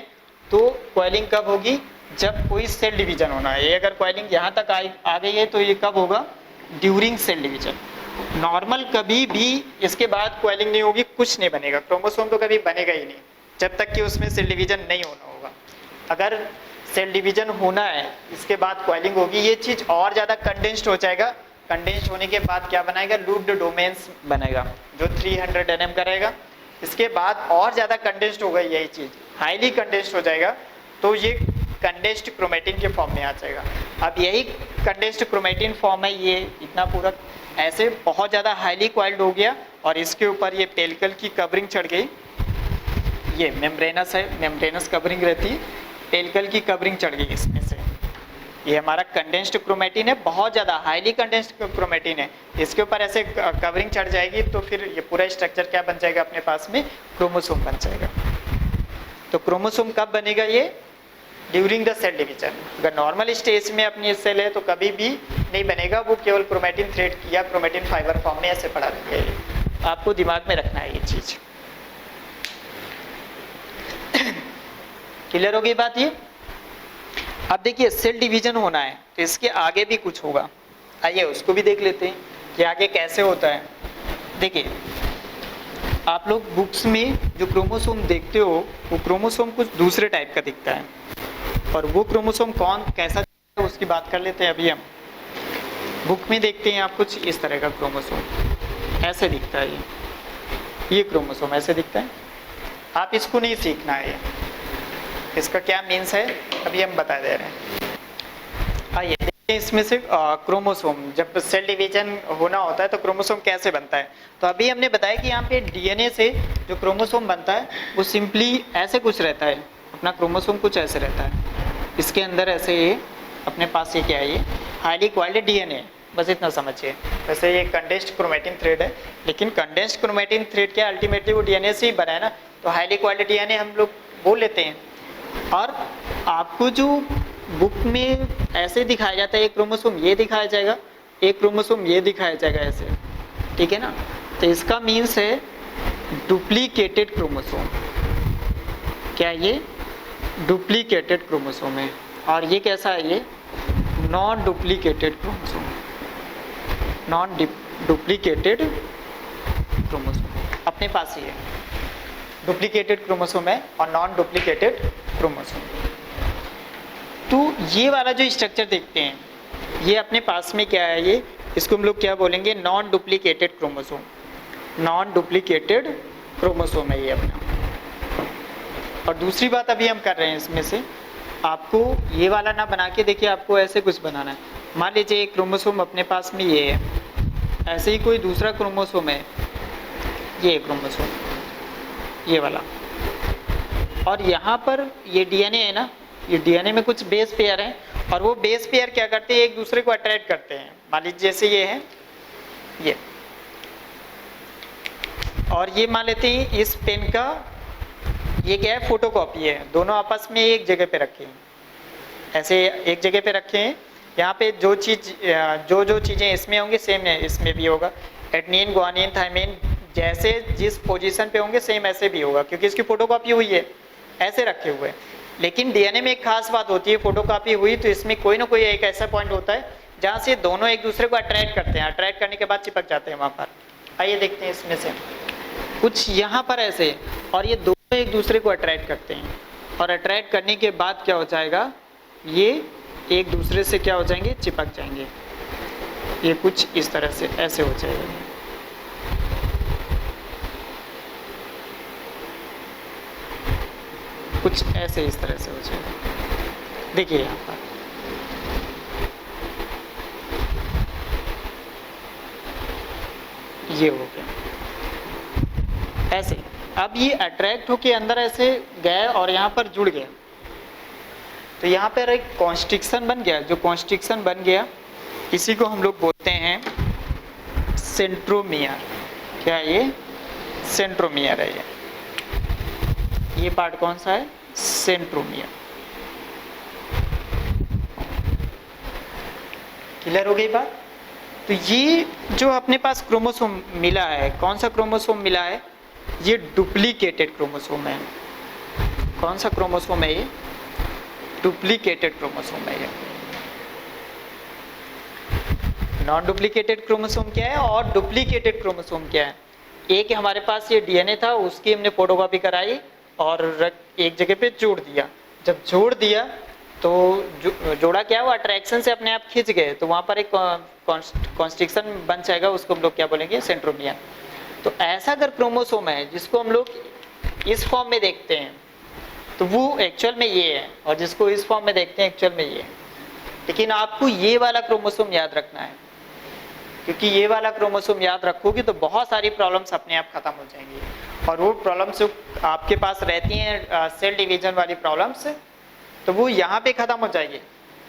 Speaker 1: तो कॉइलिंग कब होगी, जब कोई सेल डिवीजन होना है। ये अगर कॉइलिंग यहाँ तक आ गई है तो ये कब होगा, ड्यूरिंग सेल डिवीजन। नॉर्मल कभी भी इसके बाद कॉइलिंग नहीं होगी, कुछ नहीं बनेगा, क्रोमोसोम तो कभी बनेगा ही नहीं जब तक कि उसमें सेल डिवीजन नहीं होना होगा। अगर सेल डिवीजन होना है इसके बाद कॉइलिंग होगी, ये चीज और ज्यादा कंडेंस्ड हो जाएगा। कंडेंस्ड होने के बाद क्या बनाएगा, लूप्ड डोमेन्स बनेगा जो 300 nm का रहेगा। इसके बाद और ज्यादा कंडेंस्ड होगा, यही चीज हाईली कंडेंस्ड हो जाएगा, तो ये कंडेंस्ड क्रोमेटिन के फॉर्म में आ जाएगा। अब यही कंडेंस्ड क्रोमेटिन फॉर्म है, ये इतना पूरा ऐसे बहुत ज़्यादा हाईली क्वाइल्ड हो गया, और इसके ऊपर ये पेलिकल की कवरिंग चढ़ गई, ये मेम्ब्रेनस है, मेम्ब्रेनस कवरिंग रहती है, पेलिकल की कवरिंग चढ़ गई इसमें से। ये हमारा कंडेंस्ड क्रोमेटिन है, बहुत ज़्यादा हाईली कंडेंस्ड क्रोमेटिन है, इसके ऊपर ऐसे कवरिंग चढ़ जाएगी तो फिर ये पूरा स्ट्रक्चर क्या बन जाएगा अपने पास में, क्रोमोसोम बन जाएगा। तो क्रोमोसोम कब बनेगा, ये ड्यूरिंग द सेल डिवीजन। अगर नॉर्मल स्टेज में अपनी सेल है तो कभी भी नहीं बनेगा, वो केवल क्रोमेटिन थ्रेड या क्रोमेटिन फाइबर फॉर्म में ऐसे पड़ा रहेगा। आपको दिमाग में रखना है ये चीज। क्लियर होगी बात ये। अब देखिए सेल डिवीजन होना है तो इसके आगे भी कुछ होगा, आइए उसको भी देख लेते हैं कि आगे कैसे होता है। देखिए आप लोग बुक्स में जो क्रोमोसोम देखते हो वो क्रोमोसोम कुछ दूसरे टाइप का दिखता है, और वो क्रोमोसोम कौन कैसा है उसकी बात कर लेते हैं अभी हम। बुक में देखते हैं आप कुछ इस तरह का क्रोमोसोम, ऐसे दिखता है ये क्रोमोसोम ऐसे दिखता है। आप इसको नहीं सीखना है, इसका क्या मीन्स है अभी हम बता दे रहे हैं। आइए देखते हैं इसमें से क्रोमोसोम, जब सेल डिवीजन होना होता है तो क्रोमोसोम कैसे बनता है। तो अभी हमने बताया कि यहाँ पे डीएनए से जो क्रोमोसोम बनता है वो सिंपली ऐसे कुछ रहता है, अपना क्रोमोसोम कुछ ऐसे रहता है, इसके अंदर ऐसे ये अपने पास ये क्या है, ये हाईली क्वाइल्ड डीएनए, बस इतना समझिए। वैसे ये कंडेंस्ड क्रोमेटिन थ्रेड है, लेकिन कंडेंस्ड क्रोमेटिन थ्रेड क्या अल्टीमेटली वो डीएनए से ही बना है ना, तो हाईली क्वाइल्ड डीएनए हम लोग बोल लेते हैं। और आपको जो बुक में ऐसे दिखाया जाता है, एक क्रोमोसोम ये दिखाया जाएगा, एक क्रोमोसोम ये दिखाया जाएगा ऐसे, ठीक है ना। तो इसका मीन्स है डुप्लीकेटेड क्रोमोसोम। क्या ये डुप्लीकेटेड क्रोमोसोम है, और ये कैसा है, ये non duplicated chromosome, non duplicated chromosome अपने पास ही है। डुप्लीकेटेड क्रोमोसोम है और नॉन डुप्लीकेटेड क्रोमोसोम। तो ये वाला जो स्ट्रक्चर देखते हैं ये अपने पास में क्या है, ये इसको हम लोग क्या बोलेंगे, non duplicated chromosome. Non duplicated chromosome है ये अपना। और दूसरी बात अभी हम कर रहे हैं इसमें से, आपको ये वाला ना बना के देखिए, आपको ऐसे कुछ बनाना है। मान लीजिए एक क्रोमोसोम अपने पास में ये है, ऐसे ही कोई दूसरा क्रोमोसोम है, ये क्रोमोसोम ये वाला, और यहाँ पर ये डीएनए है ना, ये डीएनए में कुछ बेस पेयर है, और वो बेस पेयर क्या करते हैं, एक दूसरे को अट्रैक्ट करते हैं। मान लीजिए जैसे ये है ये, और ये मान लेते हैं इस पेन का ये क्या है, फोटोकॉपी है, दोनों आपस में एक जगह पे रखे हैं, ऐसे एक जगह पे रखे हैं। यहाँ पे जो चीज़ जो चीज़ें इसमें होंगी सेम है इसमें भी होगा। एडनिन, ग्वानिन, थायमिन जैसे जिस पोजीशन पे होंगे सेम ऐसे भी होगा, क्योंकि इसकी फोटोकॉपी हुई है, ऐसे रखे हुए हैं। लेकिन डीएनए में एक खास बात होती है, फोटोकॉपी हुई तो इसमें कोई ना कोई एक ऐसा पॉइंट होता है जहाँ से दोनों एक दूसरे को अट्रैक्ट करते हैं, अट्रैक्ट करने के बाद चिपक जाते हैं वहाँ पर। आइए देखते हैं इसमें से कुछ यहाँ पर ऐसे, और ये दोनों एक दूसरे को अट्रैक्ट करते हैं, और अट्रैक्ट करने के बाद क्या हो जाएगा, ये एक दूसरे से क्या हो जाएंगे, चिपक जाएंगे। ये कुछ इस तरह से ऐसे हो जाएगा। कुछ ऐसे इस तरह से हो जाएगा। देखिए यहाँ पर ये हो गया ऐसे। अब ये अट्रैक्ट होके अंदर ऐसे गए और यहाँ पर जुड़ गया, तो यहाँ पर एक कॉन्स्ट्रिक्शन बन गया। जो कॉन्स्ट्रिक्शन बन गया इसी को हम लोग बोलते हैं सेंट्रोमियर। क्या है ये, सेंट्रोमियर है। ये पार्ट कौन सा है, सेंट्रोमियर। क्लियर हो गई बात। तो ये जो अपने पास क्रोमोसोम मिला है, कौन सा क्रोमोसोम मिला है, ये डुप्लीकेटेड क्रोमोसोम है। कौन सा क्रोमोसोम है ये, डुप्लीकेटेड क्रोमोसोम है ये। नॉन डुप्लीकेटेड क्रोमोसोम क्या है और डुप्लीकेटेड क्रोमोसोम क्या है। एक हमारे पास ये डीएनए था, उसकी हमने फोटोकॉपी कराई और एक जगह पे जोड़ दिया। जब जोड़ दिया तो जोड़ा क्या हुआ, अट्रैक्शन से अपने आप खिंच गए, तो वहां पर एक कॉन्स्ट्रिक्शन बन जाएगा, उसको हम लोग क्या बोलेंगे, सेंट्रोमियर। तो ऐसा अगर क्रोमोसोम है जिसको हम लोग इस फॉर्म में देखते हैं तो वो एक्चुअल में ये है, और जिसको इस फॉर्म में देखते हैं एक्चुअल में ये है। लेकिन आपको ये वाला क्रोमोसोम याद रखना है, क्योंकि ये वाला क्रोमोसोम याद रखोगे तो बहुत सारी प्रॉब्लम्स अपने आप खत्म हो जाएंगी। और वो प्रॉब्लम्स जो आपके पास रहती हैं सेल डिवीजन वाली प्रॉब्लम्स, तो वो यहाँ पे खत्म हो जाएगी।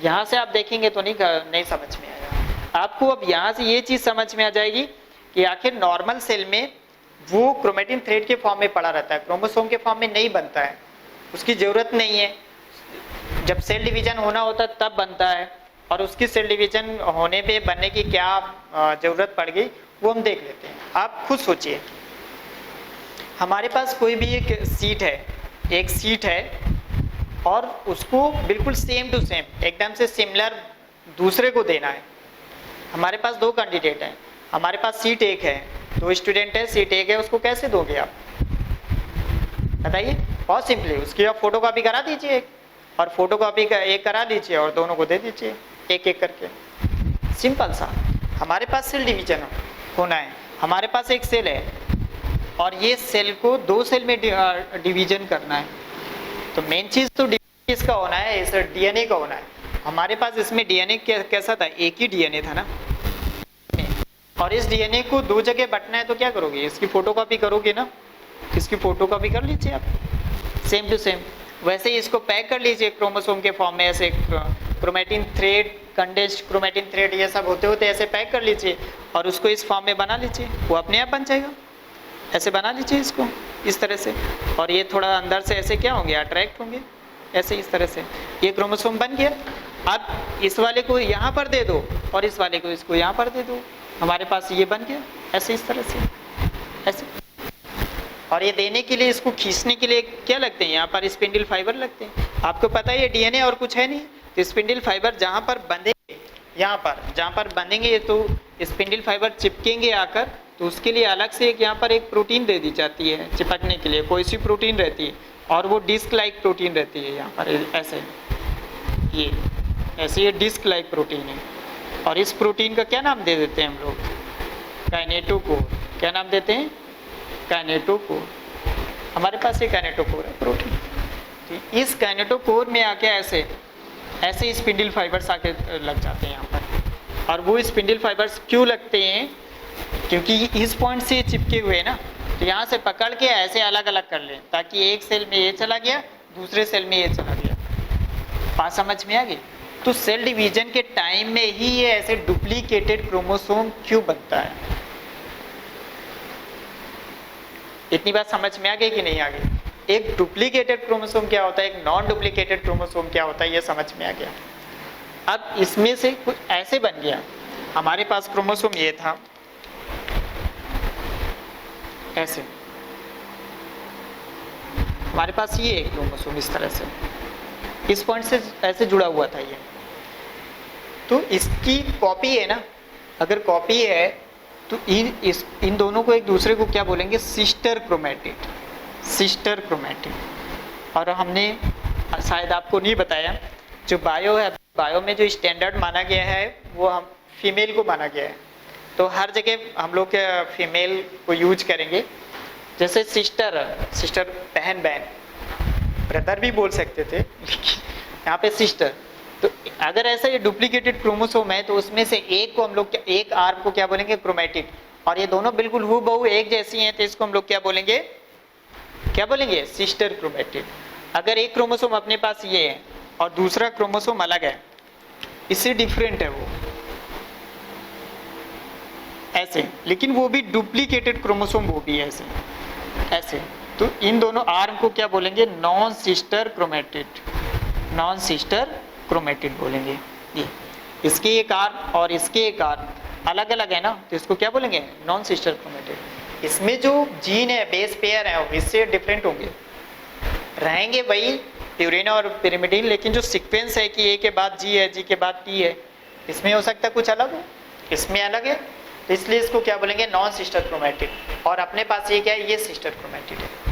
Speaker 1: यहाँ से आप देखेंगे तो नहीं समझ में आएगा आपको। अब यहाँ से ये चीज़ समझ में आ जाएगी कि आखिर नॉर्मल सेल में वो क्रोमेटिन थ्रेड के फॉर्म में पड़ा रहता है, क्रोमोसोम के फॉर्म में नहीं बनता है, उसकी ज़रूरत नहीं है। जब सेल डिवीजन होना होता है तब बनता है, और उसकी सेल डिवीजन होने पे बनने की क्या ज़रूरत पड़ गई वो हम देख लेते हैं। आप खुद सोचिए, हमारे पास कोई भी एक सीट है और उसको बिल्कुल सेम टू सेम एकदम से सिमिलर दूसरे को देना है। हमारे पास दो कैंडिडेट हैं, हमारे पास सीट एक है, दो स्टूडेंट है, सीट एक है, उसको कैसे दोगे आप, बताइए। बहुत सिंपली उसकी आप फोटोकॉपी करा दीजिए और फोटोकॉपी का एक करा दीजिए और दोनों को दे दीजिए एक एक करके, सिंपल सा। हमारे पास सेल डिवीजन होना है, हमारे पास एक सेल है और ये सेल को दो सेल में डिवीजन करना है। तो मेन चीज़ तो इसका होना है, इस डीएनए का होना है। हमारे पास इसमें डीएनए कैसा था, एक ही डीएनए था ना, और इस डीएनए को दो जगह बंटना है तो क्या करोगे, इसकी फोटोकॉपी करोगे ना, इसकी फोटोकॉपी कर लीजिए आप सेम टू सेम। वैसे ही इसको पैक कर लीजिए क्रोमोसोम के फॉर्म में, ऐसे chromatin thread, condensed chromatin thread, ये सब होते होते ऐसे पैक कर लीजिए और उसको इस फॉर्म में बना लीजिए, वो अपने आप बन जाएगा। ऐसे बना लीजिए इसको इस तरह से, और ये थोड़ा अंदर से ऐसे क्या होंगे, अट्रैक्ट होंगे ऐसे इस तरह से। ये क्रोमोसोम बन गया। अब इस वाले को यहाँ पर दे दो और इस वाले को इसको यहाँ पर दे दो, हमारे पास ये बन गया ऐसे इस तरह से ऐसे। और ये देने के लिए, इसको खींचने के लिए क्या लगते हैं, यहाँ पर स्पिंडल फाइबर लगते हैं। आपको पता है ये डीएनए और कुछ है नहीं, तो स्पिंडल फाइबर जहाँ पर बंधेंगे, यहाँ पर जहाँ पर बंधेंगे तो स्पिंडल फाइबर चिपकेंगे आकर, तो उसके लिए अलग से एक यहाँ पर एक प्रोटीन दे दी जाती है चिपकने के लिए, कोई सी प्रोटीन रहती है, और वो डिस्क लाइक प्रोटीन रहती है यहाँ पर ऐसे, ये ऐसे ये डिस्क लाइक प्रोटीन है। और इस प्रोटीन का क्या नाम दे देते हैं हम लोग? काइनेटोकोर। क्या नाम देते हैं? काइनेटोकोर। हमारे पास ये काइनेटोकोर है प्रोटीन। ठीक, इस काइनेटोकोर में आके ऐसे ऐसे स्पिंडल फाइबर्स आके लग जाते हैं यहाँ पर। और वो स्पिंडल फाइबर्स क्यों लगते हैं? क्योंकि इस पॉइंट से चिपके हुए हैं ना, तो यहाँ से पकड़ के ऐसे अलग अलग कर लें, ताकि एक सेल में ये चला गया, दूसरे सेल में ये चला गया। बात समझ में आ गई? तो सेल डिवीजन के टाइम में ही ये ऐसे डुप्लीकेटेड क्रोमोसोम क्यों बनता है? इतनी बात समझ में आ गई कि नहीं आ गई? एक डुप्लीकेटेड क्रोमोसोम क्या होता है, एक नॉन डुप्लीकेटेड क्रोमोसोम क्या होता है, ये समझ में आ गया। अब इसमें से कुछ ऐसे बन गया, हमारे पास क्रोमोसोम ये था ऐसे, हमारे पास ये एक क्रोमोसोम इस तरह से इस पॉइंट से ऐसे जुड़ा हुआ था ये, तो इसकी कॉपी है ना, अगर कॉपी है तो इन दोनों को एक दूसरे को क्या बोलेंगे? Sister chromatid. Sister chromatid. और हमने शायद आपको नहीं बताया, जो बायो है, बायो में जो स्टैंडर्ड माना गया है वो हम फीमेल को माना गया है, तो हर जगह हम लोग फीमेल को यूज करेंगे। जैसे सिस्टर, सिस्टर बहन, बहन ब्रदर भी बोल सकते थे, लेकिन यहाँ पे सिस्टर। तो अगर ऐसा ये डुप्लीकेटेड क्रोमोसोम है तो उसमें से एक को हम लोग एक आर्म को क्या बोलेंगे? क्रोमैटिड। और ये दोनों बिल्कुल हूबहू एक जैसी हैं, तो इसको हम लोग क्या बोलेंगे? क्या बोलेंगे? Sister chromatid. अगर एक क्रोमोसोम अपने पास ये है और दूसरा क्रोमोसोम अलग है, इससे डिफरेंट है वो ऐसे, लेकिन वो भी डुप्लीकेटेड क्रोमोसोम, वो भी ऐसे ऐसे, तो इन दोनों आर्म को क्या बोलेंगे? Non sister chromatid. Non sister chromatid बोलेंगे। ये इसके एक आर्म और इसके एक आर्म अलग अलग है ना, तो इसको क्या बोलेंगे? Non sister chromatid. इसमें जो जीन है, बेस पेयर है, इससे डिफरेंट होंगे, रहेंगे वही प्यूरिन और पिरिमिडिन, लेकिन जो सीक्वेंस है कि ए के बाद जी है, जी के बाद टी है, इसमें हो सकता है कुछ अलग हो, इसमें अलग है, तो इसलिए इसको क्या बोलेंगे? Non sister chromatid. और अपने पास ये क्या है? ये सिस्टर क्रोमैटिड है।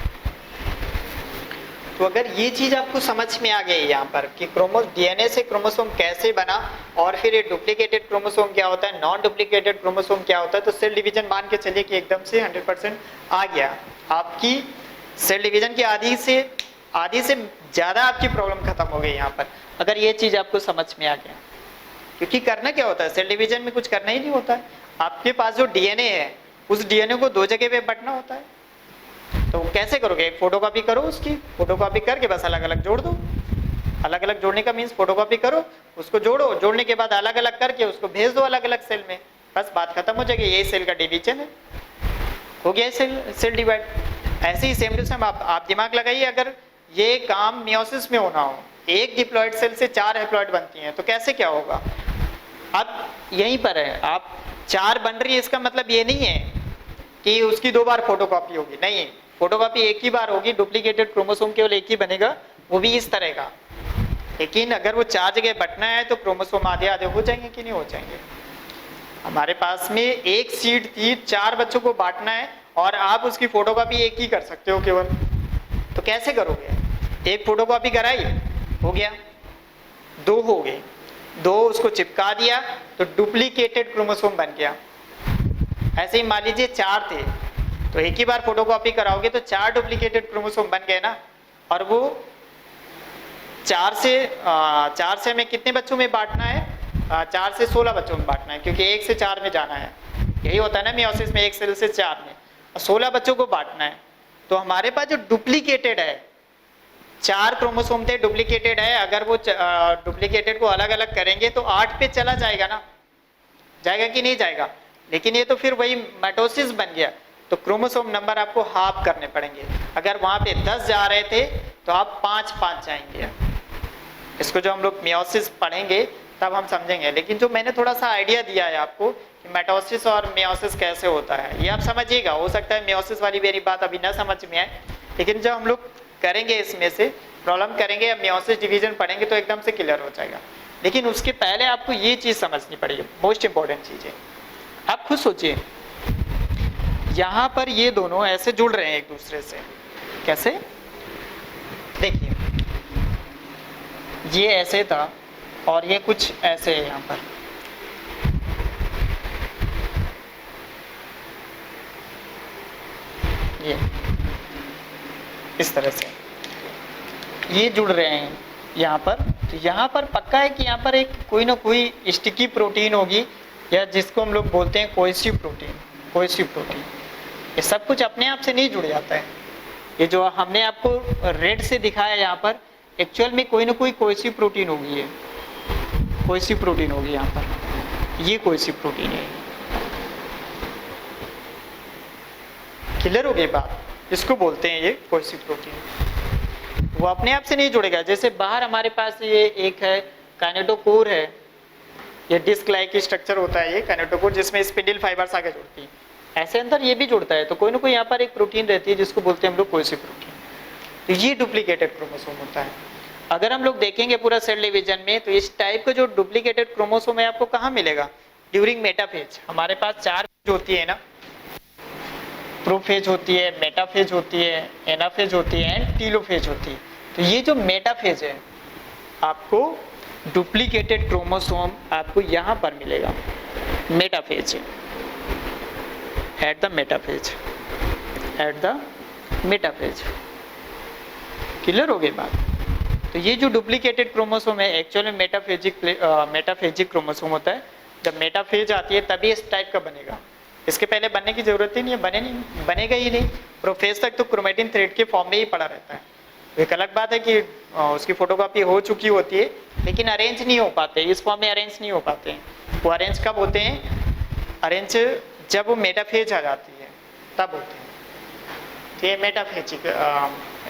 Speaker 1: तो अगर ये चीज आपको समझ में आ गई यहाँ पर कि डीएनए से क्रोमोसोम कैसे बना, और फिर ये डुप्लीकेटेड क्रोमोसोम क्या होता है, नॉन डुप्लीकेटेड क्रोमोसोम क्या होता है, तो सेल डिवीजन मान के चलिए कि एकदम से 100% आ गया। आपकी सेल डिवीजन की आधी से ज्यादा आपकी प्रॉब्लम खत्म हो गई यहाँ पर, अगर ये चीज आपको समझ में आ गया। क्योंकि करना क्या होता है सेल डिवीजन में? कुछ करना ही नहीं होता है। आपके पास जो डीएनए है, उस डीएनए को 2 जगह पे बांटना होता है, तो कैसे करोगे? एक फोटोकॉपी करो, उसकी फोटोकॉपी करके बस अलग अलग जोड़ दो। अलग अलग जोड़ने का मीन्स फोटोकॉपी करो, उसको जोड़ो, जोड़ने के बाद अलग अलग करके उसको भेज दो अलग अलग सेल में, बस बात खत्म हो जाएगी। यही सेल का डिवीजन है, हो गया सेल डिवाइड। ऐसे ही सेम टू सेम आप दिमाग लगाइए, अगर ये काम मियोसिस में होना हो, एक डिप्लॉयड सेल से 4 हैप्लॉयड बनती हैं, तो कैसे क्या होगा? अब यहीं पर है, आप 4 बन रही है, इसका मतलब ये नहीं है कि उसकी 2 बार फोटोकॉपी होगी, नहीं, फोटोकॉपी एक ही बार होगी। डुप्लीकेटेड क्रोमोसोम केवल एक ही बनेगा, वो भी इस तरह का। लेकिन अगर वो 4 जगह बंटना है तो क्रोमोसोम आधे आधे हो जाएंगे कि नहीं हो जाएंगे? हमारे पास में एक सीड थी, 4 बच्चों को बांटना है, और आप उसकी फोटोकॉपी एक ही कर सकते हो केवल, तो कैसे करोगे? एक फोटोकॉपी कराई, हो गया, 2 हो गए, 2 उसको चिपका दिया तो डुप्लीकेटेड क्रोमोसोम बन गया। ऐसे ही मान लीजिए 4 थे, तो एक ही बार फोटोकॉपी कराओगे तो 4 डुप्लीकेटेड क्रोमोसोम बन गए ना, और वो 4 से हमें कितने बच्चों में बांटना है? 4 से 16 बच्चों में बांटना है, क्योंकि 1 से 4 में जाना है। यही होता है ना मियोसिस में, 1 सेल से 4 में, और 16 बच्चों को बांटना है। तो हमारे पास जो डुप्लीकेटेड है, 4 क्रोमोसोम थे, डुप्लीकेटेड है, अगर वो डुप्लीकेटेड को अलग अलग करेंगे तो 8 पे चला जाएगा ना, जाएगा कि नहीं जाएगा? लेकिन ये तो फिर वही माइटोसिस बन गया, तो क्रोमोसोम नंबर आपको हाफ करने पड़ेंगे। अगर वहां पे 10 जा रहे थे तो आप 5 जाएंगे। इसको जो हम लोग मियोसिस पढ़ेंगे तब हम समझेंगे, लेकिन जो मैंने थोड़ा सा आइडिया दिया है आपको कि माइटोसिस और मियोसिस कैसे होता है, ये आप समझिएगा। हो सकता है मियोसिस वाली मेरी बात अभी ना समझ में आए, लेकिन जब हम लोग करेंगे इसमें से प्रॉब्लम करेंगे या मियोसिस डिवीजन पढ़ेंगे तो एकदम से क्लियर हो जाएगा। लेकिन उसके पहले आपको ये चीज समझनी पड़ेगी, मोस्ट इंपॉर्टेंट चीज है। आप खुद सोचिए, यहां पर ये दोनों ऐसे जुड़ रहे हैं एक दूसरे से, कैसे? देखिए, ये ऐसे था और ये कुछ ऐसे है यहाँ पर, ये इस तरह से ये जुड़ रहे हैं यहाँ पर। तो यहाँ पर पक्का है कि यहाँ पर एक कोई ना कोई स्टिकी प्रोटीन होगी, या जिसको हम लोग बोलते हैं कोहेसिव प्रोटीन। कोहेसिव प्रोटीन ये सब कुछ अपने आप से नहीं जुड़ जाता है। ये जो हमने आपको रेड से दिखाया यहाँ पर, एक्चुअल में कोई ना कोई कोहेसिव प्रोटीन होगी, ये कोहेसिव प्रोटीन होगी यहाँ पर, ये कोहेसिव प्रोटीन है। क्लियर हो गई बात? इसको बोलते हैं ये कोहेसिव प्रोटीन। वो अपने आप से नहीं जुड़ेगा। जैसे बाहर हमारे पास ये एक है काइनेटोकोर है, ये डिस्क लाइक स्ट्रक्चर होता है ये काइनेटोकोर, जिसमें स्पिंडल फाइबर्स आगे जुड़ती है, ऐसे अंदर ये भी जुड़ता है। तो कोई ना कोई यहाँ पर एक प्रोटीन रहती है जिसको बोलते हैं हम लोग कोहेसिव प्रोटीन। तो ये डुप्लीकेटेड क्रोमोसोम होता है। अगर हम लोग देखेंगे पूरा सेल डिवीजन में, तो इस टाइप का जो डुप्लीकेटेड क्रोमोसोम है आपको कहाँ मिलेगा? During metaphase. हमारे पास 4 फेज होती है ना, प्रोफेज होती है, मेटाफेज होती है, एनाफेज होती है एंड टीलोफेज होती है। तो ये जो मेटाफेज है, आपको डुप्लीकेटेड क्रोमोसोम आपको यहाँ पर मिलेगा, मेटाफेज है, at the metaphase, at the metaphase. Clear हो गई बात? तो ये जो डुप्लीकेटेड क्रोमोसोम है एक्चुअल में मेटाफेजिक क्रोमोसोम होता है। जब मेटाफेज आती है तभी इस टाइप का बनेगा, इसके पहले बनने की जरूरत ही नहीं है, बनेगा ही नहीं। प्रोफेज तक तो क्रोमेटिन थ्रेड के फॉर्म में ही पड़ा रहता है। एक अलग बात है कि उसकी फोटोकॉपी हो चुकी होती है, लेकिन अरेंज नहीं हो पाते, इस फॉर्म में अरेंज नहीं हो पाते हैं। वो अरेंज कब होते हैं? अरेंज जब वो मेटाफेज आ जाती है तब होते हैं। तो ये मेटाफेजिक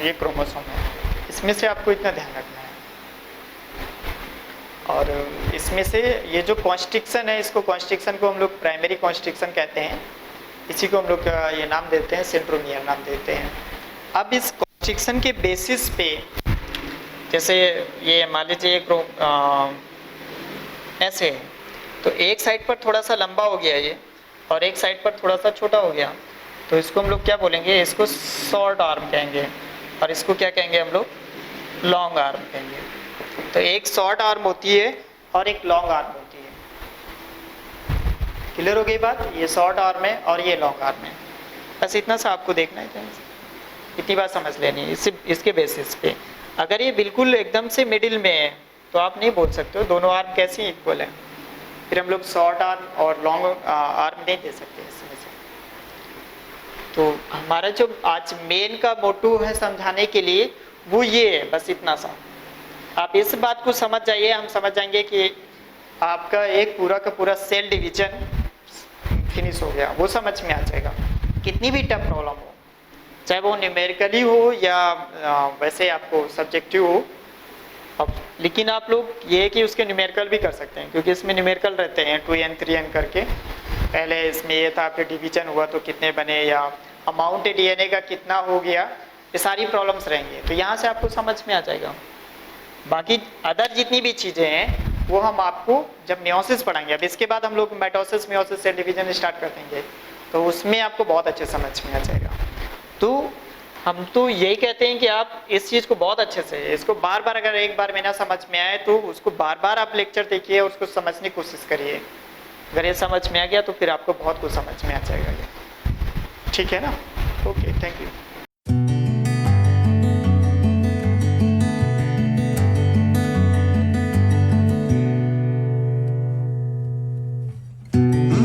Speaker 1: ये क्रोमोसोम है, इसमें से आपको इतना ध्यान रखना है। और इसमें से ये जो कॉन्स्ट्रिक्शन है, इसको कॉन्स्ट्रिक्शन को हम लोग प्राइमरी कॉन्स्ट्रिक्शन कहते हैं, इसी को हम लोग ये नाम देते हैं, सेंट्रोमियर नाम देते हैं। अब इस कॉन्स्ट्रिक्शन के बेसिस पे, जैसे ये मान लीजिए ऐसे है, तो एक साइड पर थोड़ा सा लंबा हो गया ये, और एक साइड पर थोड़ा सा छोटा हो गया, तो इसको हम लोग क्या बोलेंगे? इसको शॉर्ट आर्म कहेंगे, और इसको क्या कहेंगे हम लोग? लॉन्ग आर्म कहेंगे। तो एक शॉर्ट आर्म होती है और एक लॉन्ग आर्म होती है। क्लियर हो गई बात? ये शॉर्ट आर्म है और ये लॉन्ग आर्म है। बस इतना सा आपको देखना है, इतनी बात समझ लेनी है। इसके बेसिस पे अगर ये बिल्कुल एकदम से मिडिल में है तो आप नहीं बोल सकते हो दोनों आर्म कैसे इक्वल है, फिर हम लोग शॉर्ट आर्म और लॉन्ग आर्म नहीं दे सकते इसमें से। तो हमारा जो आज मेन का मोटो है समझाने के लिए, वो ये है, बस इतना सा। आप इस बात को समझ जाइए, हम समझ जाएंगे कि आपका एक पूरा का पूरा सेल डिवीजन फिनिश हो गया, वो समझ में आ जाएगा। कितनी भी टफ प्रॉब्लम हो, चाहे वो न्यूमेरिकली हो या वैसे आपको सब्जेक्टिव हो, अब लेकिन आप लोग ये है कि उसके न्यूमेरिकल भी कर सकते हैं, क्योंकि इसमें न्यूमेरिकल रहते हैं 2n 3n करके। पहले इसमें ये था फिर डिवीजन हुआ तो कितने बने, या अमाउंट डीएनए का कितना हो गया, ये सारी प्रॉब्लम्स रहेंगे। तो यहाँ से आपको समझ में आ जाएगा। बाकी अदर जितनी भी चीज़ें हैं वो हम आपको जब मियोसिस पढ़ाएंगे, अब इसके बाद हम लोग mitosis meiosis cell division start कर देंगे, तो उसमें आपको बहुत अच्छे समझ में आ जाएगा। तो हम तो यही कहते हैं कि आप इस चीज़ को बहुत अच्छे से, इसको बार बार, अगर एक बार में ना समझ में आए तो उसको बार बार आप लेक्चर देखिए और उसको समझने की कोशिश करिए। अगर ये समझ में आ गया तो फिर आपको बहुत कुछ समझ में आ जाएगा ये। ठीक है ना? Okay, thank you.